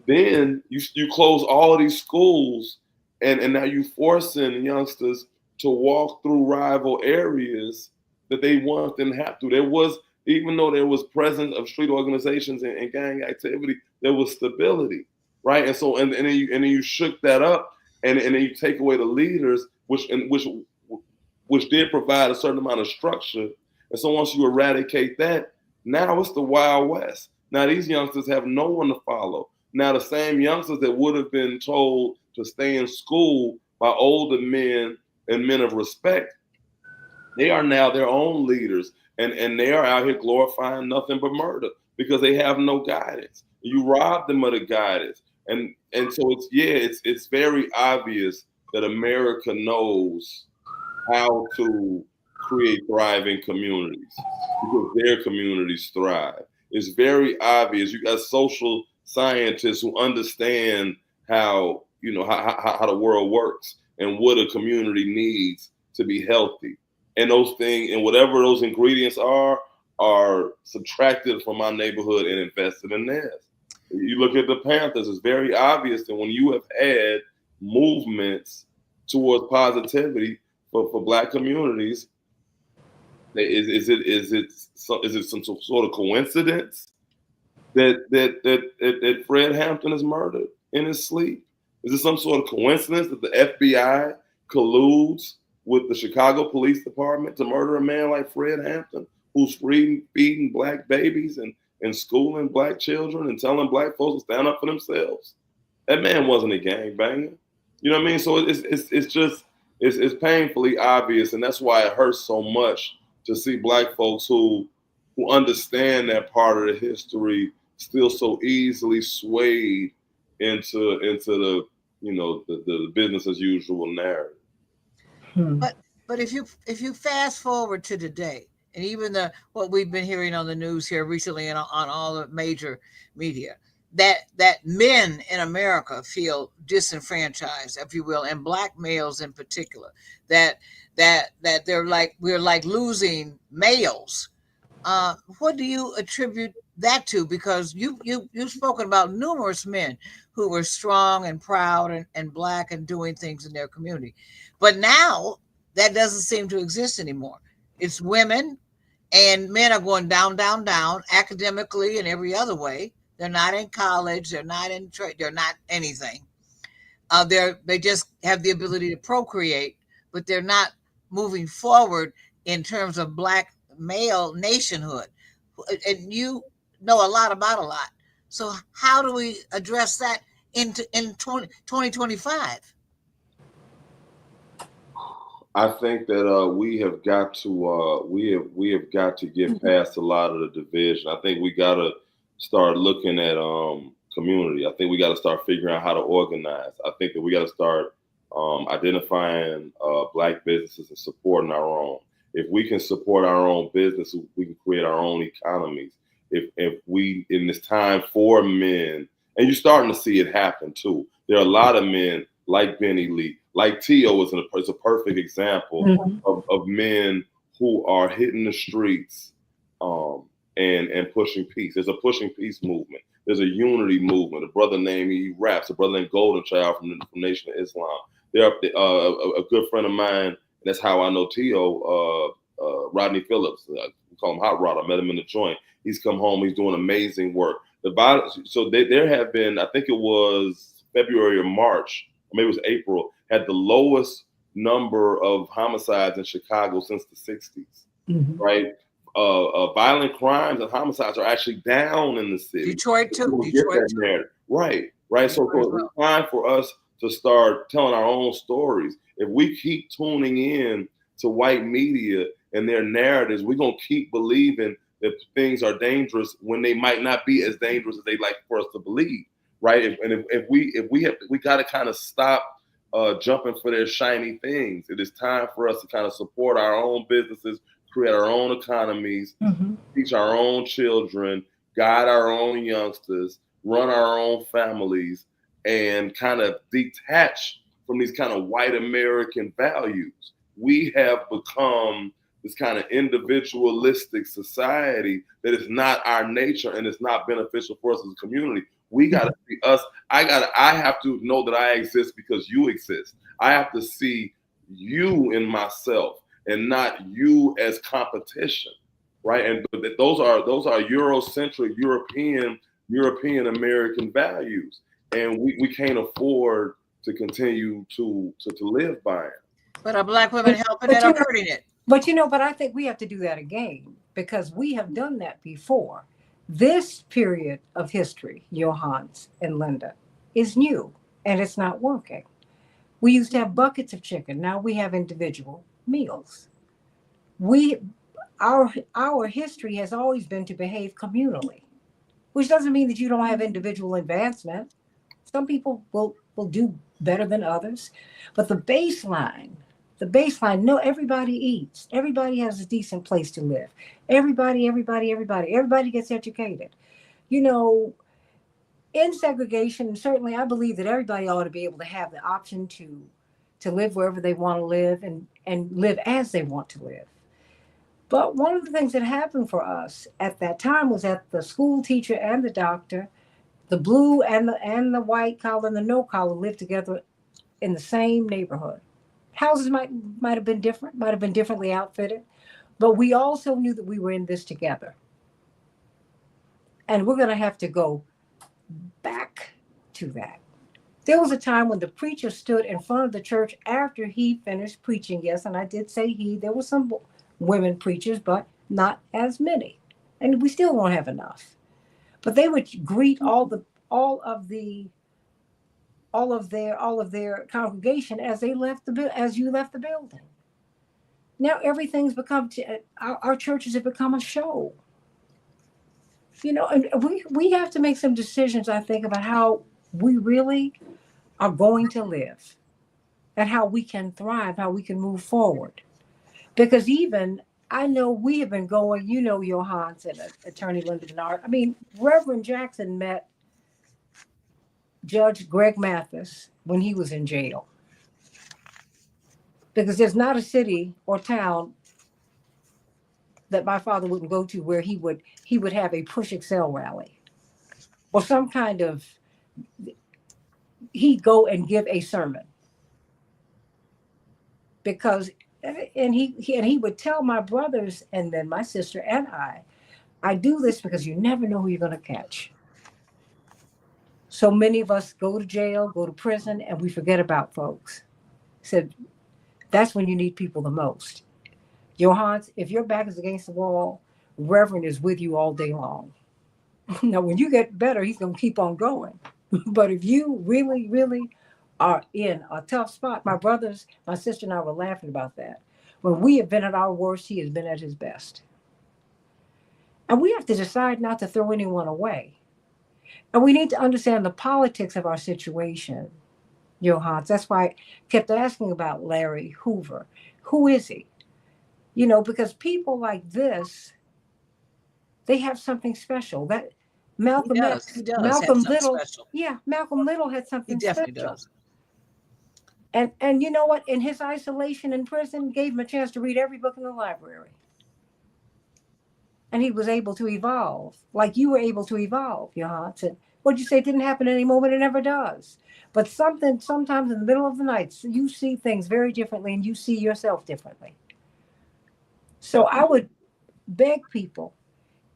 Then you close all of these schools, and now you forcing youngsters to walk through rival areas that they once didn't have to. There was, even though there was presence of street organizations and gang activity, there was stability, right? And so and then you shook that up, and then you take away the leaders, which did provide a certain amount of structure. And so once you eradicate that, now it's the Wild West. Now these youngsters have no one to follow. Now the same youngsters that would have been told to stay in school by older men and men of respect, they are now their own leaders, and they are out here glorifying nothing but murder because they have no guidance. You rob them of the guidance, and so it's very obvious that America knows how to create thriving communities because their communities thrive. It's very obvious. You got social scientists who understand how, you know, how the world works and what a community needs to be healthy. And those things, and whatever those ingredients are subtracted from my neighborhood and invested in theirs. You look at the Panthers, it's very obvious that when you have had movements towards positivity for Black communities, is it some sort of coincidence that Fred Hampton is murdered in his sleep? Is it some sort of coincidence that the FBI colludes with the Chicago Police Department to murder a man like Fred Hampton, who's feeding Black babies and schooling Black children and telling Black folks to stand up for themselves? That man wasn't a gangbanger. You know what I mean? So it's painfully obvious, and that's why it hurts so much to see Black folks who understand that part of the history still so easily swayed into the, you know, the business as usual narrative. But if you fast forward to today, and even what we've been hearing on the news here recently and on all the major media, that men in America feel disenfranchised, if you will, and Black males in particular, that we're like losing males. What do you attribute that to? Because you've spoken about numerous men who were strong and proud and Black and doing things in their community, but now that doesn't seem to exist anymore. It's women, and men are going down academically and every other way. They're not in college. They're not in trade. They're not anything. They just have the ability to procreate, but they're not moving forward in terms of Black male nationhood. And you know a lot about a lot. So how do we address that in 2025? I think that we have got to we have got to get past a lot of the division. I think we got to start looking at community. I think we got to start figuring out how to organize. I think that we got to start identifying Black businesses and supporting our own. If we can support our own business, we can create our own economies. If we, in this time for men, and you're starting to see it happen too. There are a lot of men like Benny Lee, like T.O. is a perfect example of men who are hitting the streets and pushing peace. There's a pushing peace movement. There's a unity movement. A brother named, he raps, a brother named Golden Child from Nation of Islam. There are a good friend of mine, that's how I know T.O., Rodney Phillips. We call him Hot Rod. I met him in the joint. He's come home. He's doing amazing work. The violence. So there have been, I think it was February or March, or maybe it was April, had the lowest number of homicides in Chicago since the 60s, right? Violent crimes and homicides are actually down in the city. Detroit too. Detroit too. Right. So it's time for us to start telling our own stories. If we keep tuning in to white media and their narratives, we're going to keep believing that things are dangerous when they might not be as dangerous as they like for us to believe, right? If we got to kind of stop jumping for their shiny things. It is time for us to kind of support our own businesses, create our own economies, teach our own children, guide our own youngsters, run our own families, and kind of detach from these kind of white American values. We have become this kind of individualistic society that is not our nature and it's not beneficial for us as a community. We got to be us. I have to know that I exist because you exist. I have to see you in myself and not you as competition, right? And those are Eurocentric, European American values, and we can't afford to continue to live by it. But are Black women helping it or hurting it? But I think we have to do that again because we have done that before. This period of history, Johannes and Linda, is new and it's not working. We used to have buckets of chicken. Now we have individual meals. Our history has always been to behave communally, which doesn't mean that you don't have individual advancement. Some people will do better than others, but the baseline, no, everybody eats. Everybody has a decent place to live. Everybody gets educated. You know, in segregation, certainly I believe that everybody ought to be able to have the option to live wherever they want to live and live as they want to live. But one of the things that happened for us at that time was that the school teacher and the doctor, the blue and the white collar and the no collar lived together in the same neighborhood. Houses might have been different, might have been differently outfitted, but we also knew that we were in this together. And we're going to have to go back to that. There was a time when the preacher stood in front of the church after he finished preaching. Yes, and I did say there were some women preachers, but not as many. And we still won't have enough. But they would greet all of their congregation as you left the building. Now everything's become our churches have become a show. You know, and we have to make some decisions, I think, about how we really are going to live and how we can thrive, how we can move forward. Because even I know we have been going, you know, Johannes and Attorney Linda Bernard. I mean, Reverend Jackson met Judge Greg Mathis when he was in jail. Because there's not a city or town that my father wouldn't go to where he would have a Push Excel rally or some kind of, he'd go and give a sermon. Because, and he would tell my brothers and then my sister and I do this because you never know who you're going to catch. So many of us go to jail, go to prison, and we forget about folks. Said, That's when you need people the most. Johannes, if your back is against the wall, Reverend is with you all day long. Now, when you get better, he's going to keep on going. But if you really, really are in a tough spot, my brothers, my sister, and I were laughing about that. When we have been at our worst, he has been at his best. And we have to decide not to throw anyone away. And we need to understand the politics of our situation, Johannes. That's why I kept asking about Larry Hoover. Who is he? You know, because people like this, they have something special. That Malcolm He X, does. He does have Malcolm something Little, special. yeah, Malcolm Little had He something definitely special. does. And you know what? In his isolation in prison, gave him a chance to read every book in the library. And he was able to evolve, like you were able to evolve, Johannes. And what'd you say? It didn't happen any moment. It never does. But sometimes in the middle of the night, you see things very differently, and you see yourself differently. So I would beg people,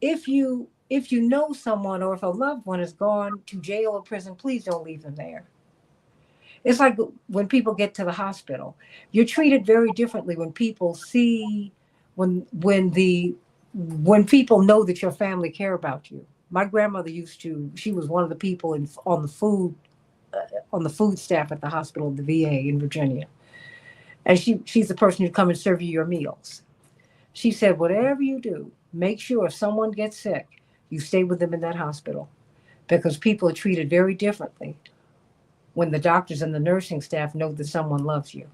if you know someone or if a loved one has gone to jail or prison, please don't leave them there. It's like when people get to the hospital, you're treated very differently when people see when people know that your family care about you. My grandmother she was one of the people on the food staff at the hospital of the VA in Virginia. And she's the person who'd come and serve you your meals. She said, whatever you do, make sure if someone gets sick, you stay with them in that hospital, because people are treated very differently when the doctors and the nursing staff know that someone loves you.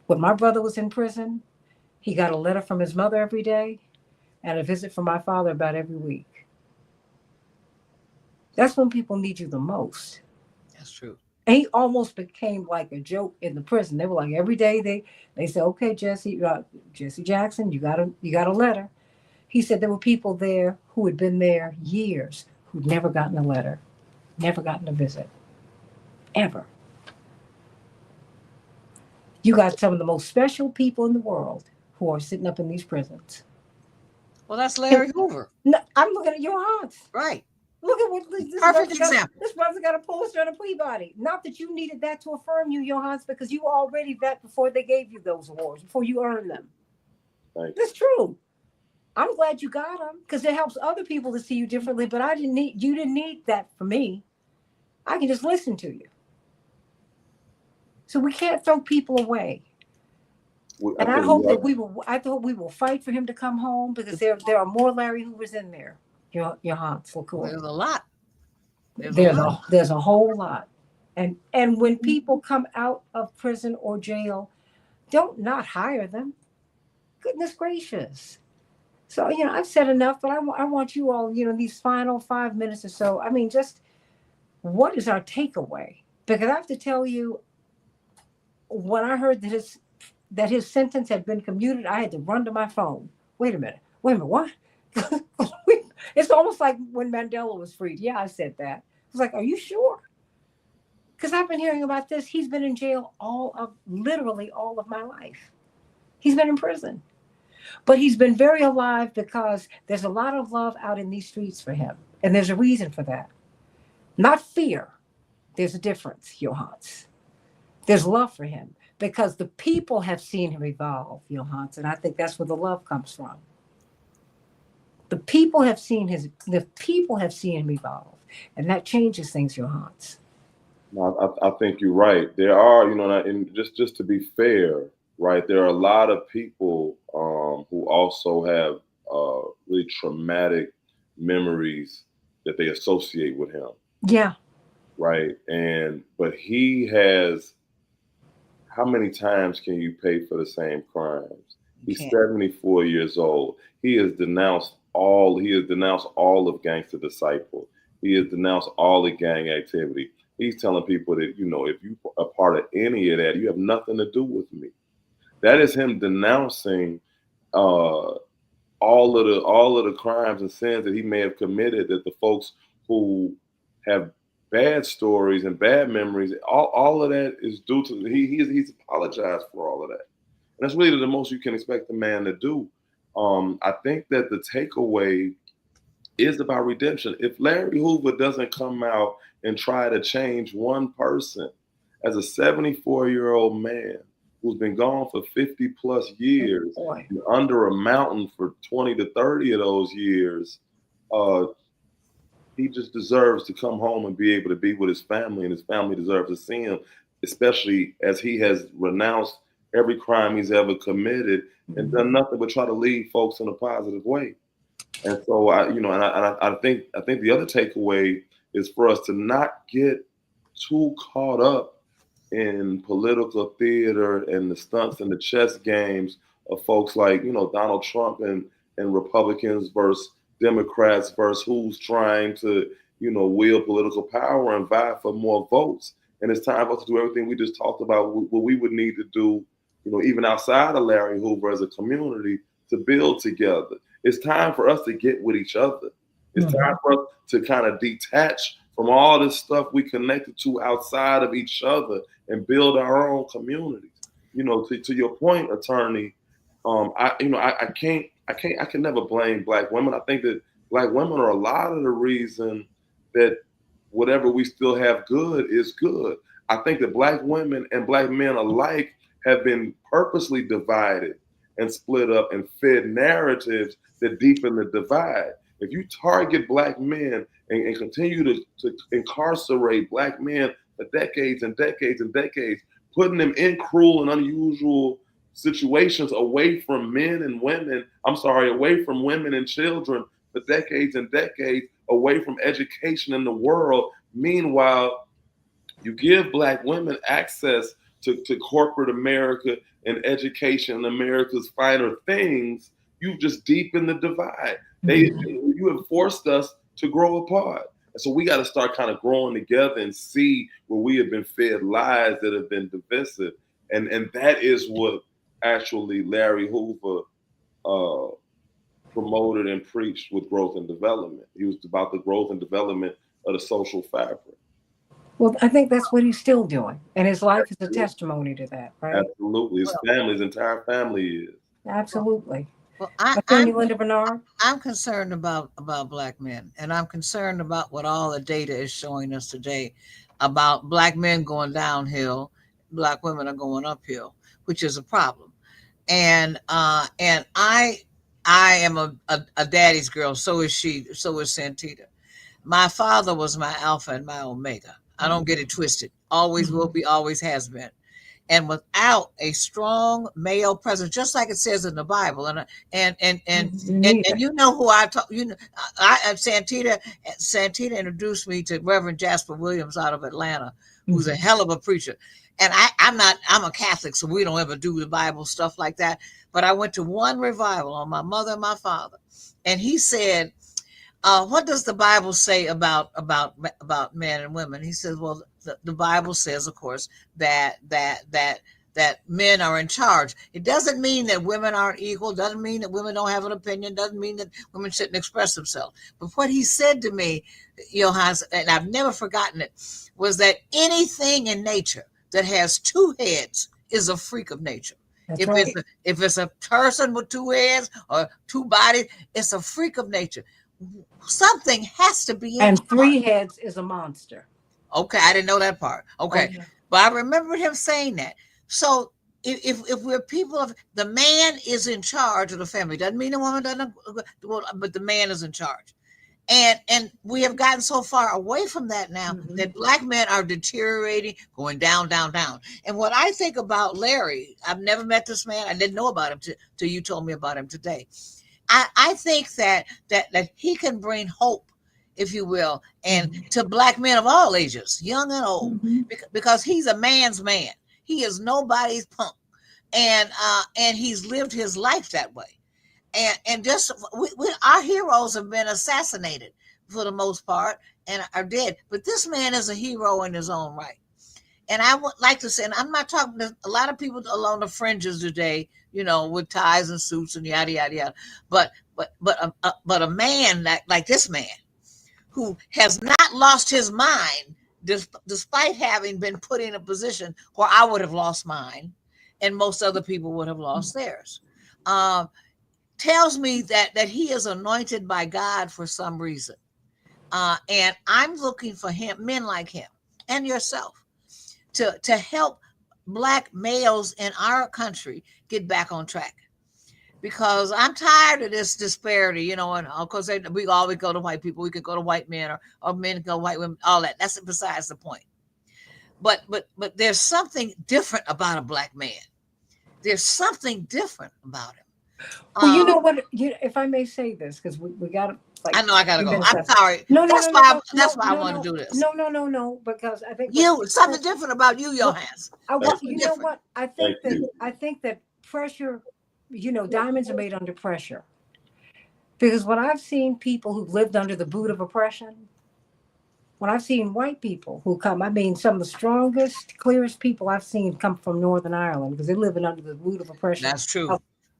When my brother was in prison, he got a letter from his mother every day and a visit from my father about every week. That's when people need you the most. That's true. And he almost became like a joke in the prison. They were like every day they said, "Okay, Jesse Jackson, you got a letter." He said there were people there who had been there years who'd never gotten a letter, never gotten a visit, ever. You got some of the most special people in the world who are sitting up in these prisons. Well, that's Larry Hoover. No, I'm looking at your aunts. Right. Look at what this Perfect brother example. This brother's got a poster and a Peabody. Not that you needed that to affirm you, Johannes, because you already that before they gave you those awards, before you earned them. Thank you. That's true. I'm glad you got them because it helps other people to see you differently. But you didn't need that for me. I can just listen to you. So we can't throw people away. And I hope that we will fight for him to come home, because there are more Larry Hoovers in there. Johannes, There's a lot. There's a whole lot. And when people come out of prison or jail, don't not hire them. Goodness gracious. So, I've said enough, but I want you all, these final 5 minutes or so. I mean, just what is our takeaway? Because I have to tell you, when I heard that his sentence had been commuted, I had to run to my phone. Wait a minute, what? It's almost like when Mandela was freed. Yeah, I said that. I was like, are you sure? Because I've been hearing about this. He's been in jail literally all of my life. He's been in prison. But he's been very alive, because there's a lot of love out in these streets for him. And there's a reason for that. Not fear. There's a difference, Johannes. There's love for him, because the people have seen him evolve, Johannes. And I think that's where the love comes from. The people have seen him evolve. And that changes things, Johannes. No, I think you're right. There are, and just to be fair, right, there are a lot of people who also have really traumatic memories that they associate with him. Yeah. Right. But he has, how many times can you pay for the same crimes? He's 74 years old. He has denounced all of Gangster Disciple. He has denounced all the gang activity. He's telling people that, if you are part of any of that, you have nothing to do with me. That is him denouncing all of the crimes and sins that he may have committed, that the folks who have bad stories and bad memories, all of that is due to he's apologized for all of that. And that's really the most you can expect a man to do. I think that the takeaway is about redemption. If Larry Hoover doesn't come out and try to change one person, as a 74-year-old man who's been gone for 50 plus years, under a mountain for 20 to 30 of those years, he just deserves to come home and be able to be with his family, and his family deserves to see him, especially as he has renounced every crime he's ever committed and done nothing but try to lead folks in a positive way. And so I think the other takeaway is for us to not get too caught up in political theater and the stunts and the chess games of folks like, Donald Trump and Republicans versus Democrats versus who's trying to, wield political power and vie for more votes. And it's time for us to do everything we just talked about, what we would need to do, even outside of Larry Hoover as a community, to build together. It's time for us to get with each other. It's time for us to kind of detach from all this stuff we connected to outside of each other and build our own communities. To your point, attorney, I can never blame Black women. I think that Black women are a lot of the reason that whatever we still have good is good. I think that Black women and Black men alike have been purposely divided and split up and fed narratives that deepen the divide. If you target Black men and continue to incarcerate Black men for decades and decades and decades, putting them in cruel and unusual situations away from men and women, away from women and children for decades and decades, away from education in the world. Meanwhile, you give Black women access to corporate America and education and America's finer things, you've just deepened the divide. You have forced us to grow apart. And so we got to start kind of growing together and see where we have been fed lies that have been divisive. And that is what actually Larry Hoover promoted and preached with growth and development. He was about the growth and development of the social fabric. Well, I think that's what he's still doing. And his life is a testimony to that, right? Absolutely. His entire family is. Absolutely. Well, Linda Bernard? I'm concerned about Black men, and I'm concerned about what all the data is showing us today about Black men going downhill, Black women are going uphill, which is a problem. And I am a daddy's girl. So is she. So is Santita. My father was my alpha and my omega. I don't get it twisted. Always will be, always has been. And without a strong male presence, just like it says in the Bible, and you know who I talk, Santita introduced me to Reverend Jasper Williams out of Atlanta, who's a hell of a preacher. And I'm a Catholic, so we don't ever do the Bible stuff like that. But I went to one revival on my mother and my father, and he said, what does the Bible say about men and women? He says, well, the Bible says, of course, that men are in charge. It doesn't mean that women aren't equal. Doesn't mean that women don't have an opinion. Doesn't mean that women shouldn't express themselves. But what he said to me, Johannes, and I've never forgotten it, was that anything in nature that has two heads is a freak of nature. If it's a person with two heads or two bodies, it's a freak of nature. Something has to be in and charge. 3 heads is a monster. Okay, I didn't know that part. Okay, but I remember him saying that. So if we're people of the man is in charge of the family, doesn't mean the woman doesn't, but the man is in charge. And we have gotten so far away from that now that Black men are deteriorating, going down, down, down. And what I think about Larry, I've never met this man. I didn't know about him till you told me about him today. I think that he can bring hope, if you will, and to Black men of all ages, young and old, because he's a man's man. He is nobody's punk, and he's lived his life that way. And just our heroes have been assassinated for the most part and are dead. But this man is a hero in his own right. And I would like to say, and I'm not talking to a lot of people along the fringes today, with ties and suits and yada yada yada. But a man like this man, who has not lost his mind, despite having been put in a position where I would have lost mine, and most other people would have lost theirs. Tells me that he is anointed by God for some reason. And I'm looking for men like him and yourself to help Black males in our country get back on track. Because I'm tired of this disparity, you know, and of course we always go to white people. We could go to white men, or men go to white women, all that. That's besides the point. But there's something different about a Black man. There's something different about him. Well, you know what? If I may say this, because we got to. Like, I know I gotta go. I'm sorry. No, That's why I want to do this. No. Because I think something different about you, Johannes. You know what? I think that pressure. You know, diamonds are made under pressure. Because when I've seen people who've lived under the boot of oppression, when I've seen white people who come, I mean, some of the strongest, clearest people I've seen come from Northern Ireland because they're living under the boot of oppression. That's true.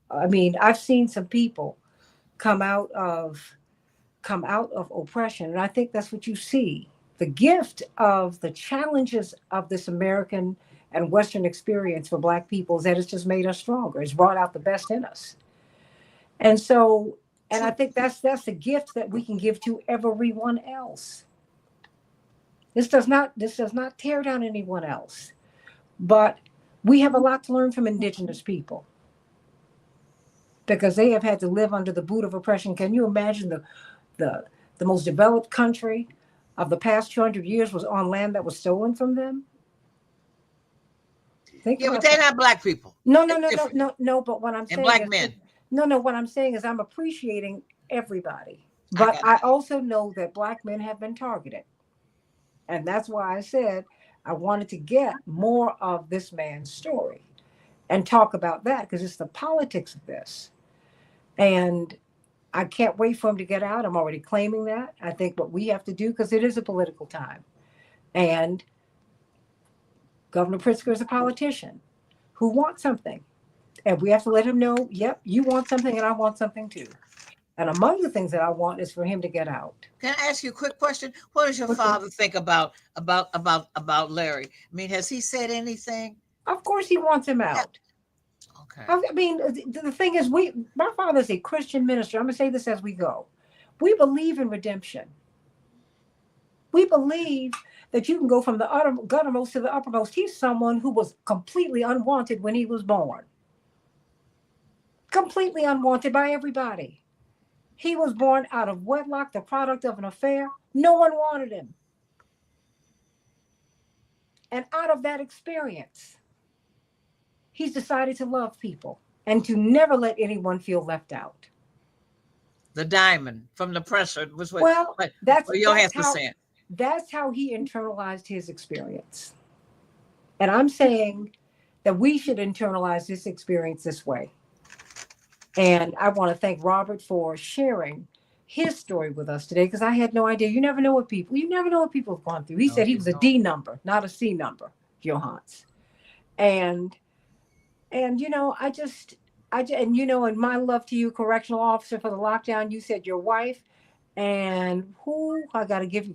I mean, I've seen some people come out of oppression, and I think that's what you see. The gift of the challenges of this American and Western experience for Black people is that it's just made us stronger. It's brought out the best in us. And so, and I think that's a gift that we can give to everyone else. This does not tear down anyone else, but we have a lot to learn from Indigenous people because they have had to live under the boot of oppression. Can you imagine the most developed country of the past 200 years was on land that was stolen from them? But they're not Black people. No. But what I'm saying, and Black men. What I'm saying is I'm appreciating everybody, but I also know that Black men have been targeted, and that's why I said I wanted to get more of this man's story and talk about that because it's the politics of this, and I can't wait for him to get out. I'm already claiming that. I think what we have to do, because it is a political time, and Governor Pritzker is a politician who wants something. And we have to let him know, yep, you want something and I want something too. And among the things that I want is for him to get out. Can I ask you a quick question? What does your father think about Larry? I mean, has he said anything? Of course he wants him out. Okay. I mean, the thing is, my father's a Christian minister. I'm going to say this as we go. We believe in redemption. We believe that you can go from the guttermost to the uppermost. He's someone who was completely unwanted when he was born. Completely unwanted by everybody. He was born out of wedlock, the product of an affair. No one wanted him. And out of that experience, he's decided to love people and to never let anyone feel left out. The diamond from the pressure was what, well, that's saying. That's how he internalized his experience. And I'm saying that we should internalize this experience this way. And I want to thank Robert for sharing his story with us today, because I had no idea. You never know what people have gone through. He said he was a D number, not a C number, Johannes. And you know, and you know, and my love to you, correctional officer for the lockdown, you said your wife, and I gotta give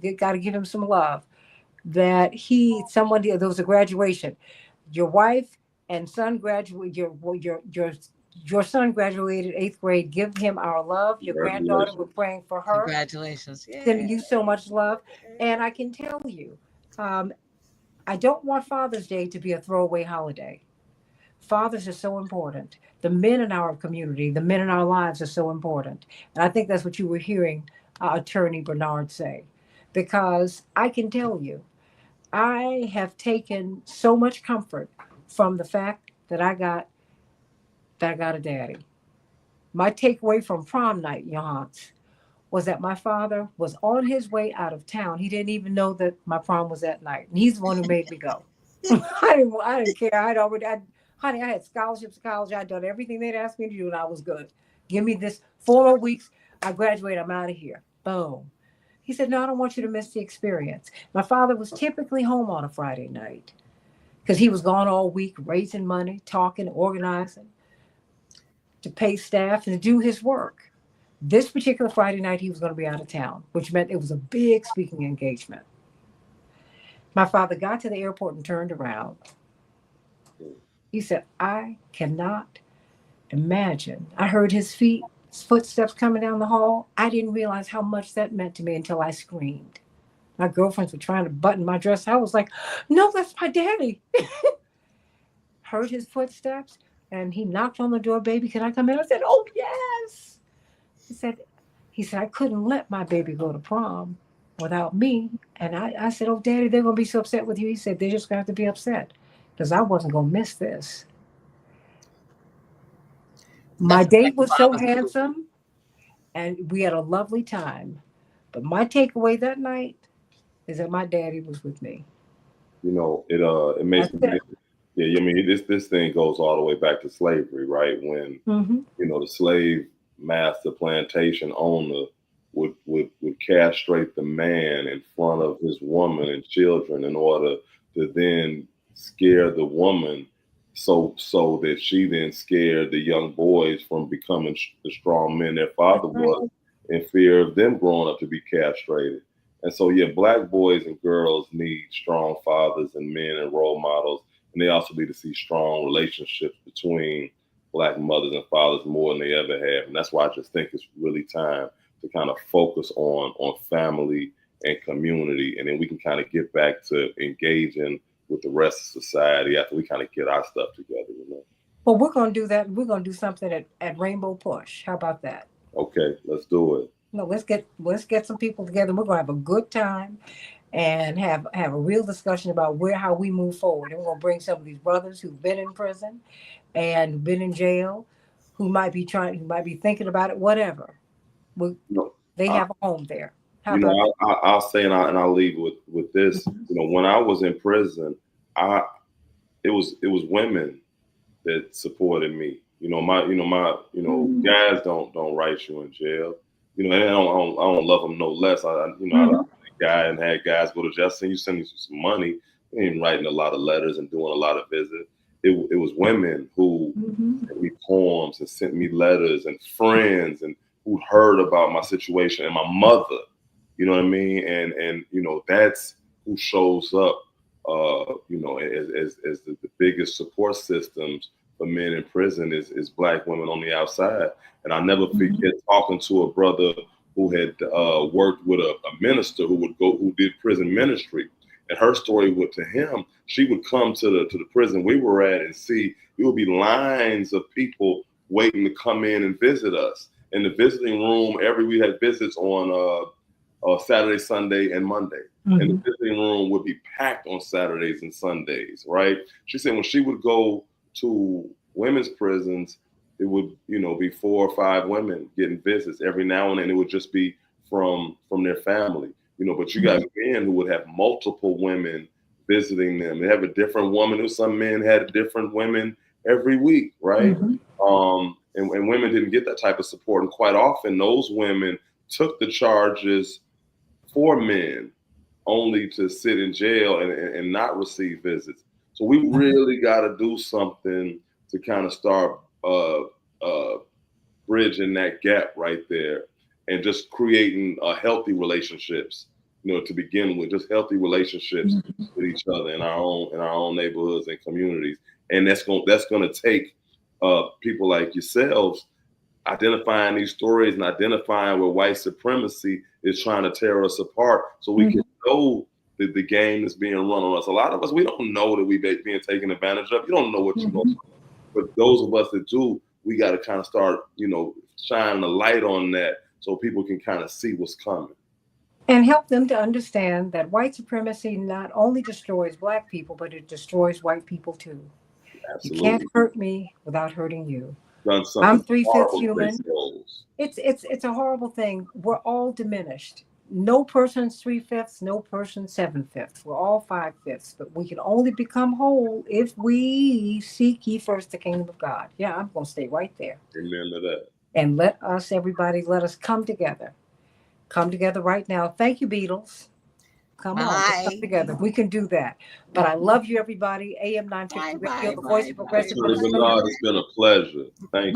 him some love. That there was a graduation. Your wife and son graduated. Your son graduated 8th grade. Give him our love. Your granddaughter, we're praying for her. Congratulations. Sending you so much love. And I can tell you, I don't want Father's Day to be a throwaway holiday. Fathers are so important. The men in our community, the men in our lives are so important. And I think that's what you were hearing Attorney Bernard say. Because I can tell you, I have taken so much comfort from the fact that I got a daddy. My takeaway from prom night, Johannes, was that my father was on his way out of town. He didn't even know that my prom was that night. And he's the one who made me go. I didn't care. Honey, I had scholarships to college. I'd done everything they'd asked me to do, and I was good. Give me this 4 more weeks. I graduate. I'm out of here. Boom. He said, no, I don't want you to miss the experience. My father was typically home on a Friday night because he was gone all week, raising money, talking, organizing, to pay staff and to do his work. This particular Friday night, he was going to be out of town, which meant it was a big speaking engagement. My father got to the airport and turned around. He said, I cannot imagine. I heard his footsteps coming down the hall. I didn't realize how much that meant to me until I screamed. My girlfriends were trying to button my dress. I was like, no, that's my daddy. Heard his footsteps and he knocked on the door, baby, can I come in? I said, oh, yes. He said, I couldn't let my baby go to prom without me. And I said, oh, daddy, they're going to be so upset with you. He said, they're just going to have to be upset because I wasn't going to miss this. My That's date was so exactly- handsome and we had a lovely time. But my takeaway that night is that my daddy was with me. You know, it makes That's me. it. Yeah, I mean, this thing goes all the way back to slavery, right? When Mm-hmm. you know the slave master plantation owner would castrate the man in front of his woman and children in order to then scare the woman, so that she then scared the young boys from becoming the strong men their father was, in fear of them growing up to be castrated. And so, yeah, black boys and girls need strong fathers and men and role models, and they also need to see strong relationships between black mothers and fathers more than they ever have. And that's why I just think it's really time to kind of focus on family and community, and then we can kind of get back to engaging with the rest of society after we kind of get our stuff together, you know. Well, we're going to do that. We're going to do something at Rainbow Push. How about that? Okay, let's do it. No, let's get some people together. We're going to have a good time and have a real discussion about how we move forward. And we're going to bring some of these brothers who've been in prison and been in jail, who might be thinking about it, whatever. They have a home there. How about that? I'll say, and I'll leave with this. You know, when I was in prison, it was women that supported me. Guys don't write you in jail. You know, and I don't love them no less. I had guys go to jail. You send me some money. They ain't writing a lot of letters and doing a lot of visits. It was women who sent me poems and sent me letters, and friends and who heard about my situation, and my mother. You know what I mean? And that's who shows up. As the biggest support systems for men in prison is black women on the outside. And I never forget talking to a brother who had worked with a minister who did prison ministry. And her story to him, she would come to the prison we were at and see there would be lines of people waiting to come in and visit us. In the visiting room, we had visits on Saturday, Sunday, and Monday. And the visiting room would be packed on Saturdays and Sundays, right? She said when she would go to women's prisons, it would, be 4 or 5 women getting visits every now and then. It would just be from their family, but you got men who would have multiple women visiting them. They have a different woman. Some men had different women every week, right? And women didn't get that type of support. And quite often those women took the charges for men only to sit in jail and not receive visits. So we really got to do something to kind of start bridging that gap right there, and just creating healthy relationships, to begin with, just healthy relationships with each other in our own neighborhoods and communities. And that's going to take people like yourselves identifying these stories and identifying where white supremacy is trying to tear us apart, so we can know the game that's being run on us. A lot of us, we don't know that we're being taken advantage of. You don't know what you're going to do. But those of us that do, we got to kind of start, shining a light on that so people can kind of see what's coming. And help them to understand that white supremacy not only destroys black people, but it destroys white people too. Absolutely. You can't hurt me without hurting you. I'm 3/5 human. It's a horrible thing. We're all diminished. No person's 3/5, no person 7/5. We're all 5/5, but we can only become whole if we seek ye first the kingdom of God. Yeah, I'm going to stay right there. Amen to that. And let us come together. Come together right now. Thank you, Beatles. Come on, let's come together. We can do that. But I love you, everybody. AM 950 Radio, the voice of progressive. It's been a pleasure. Thank you.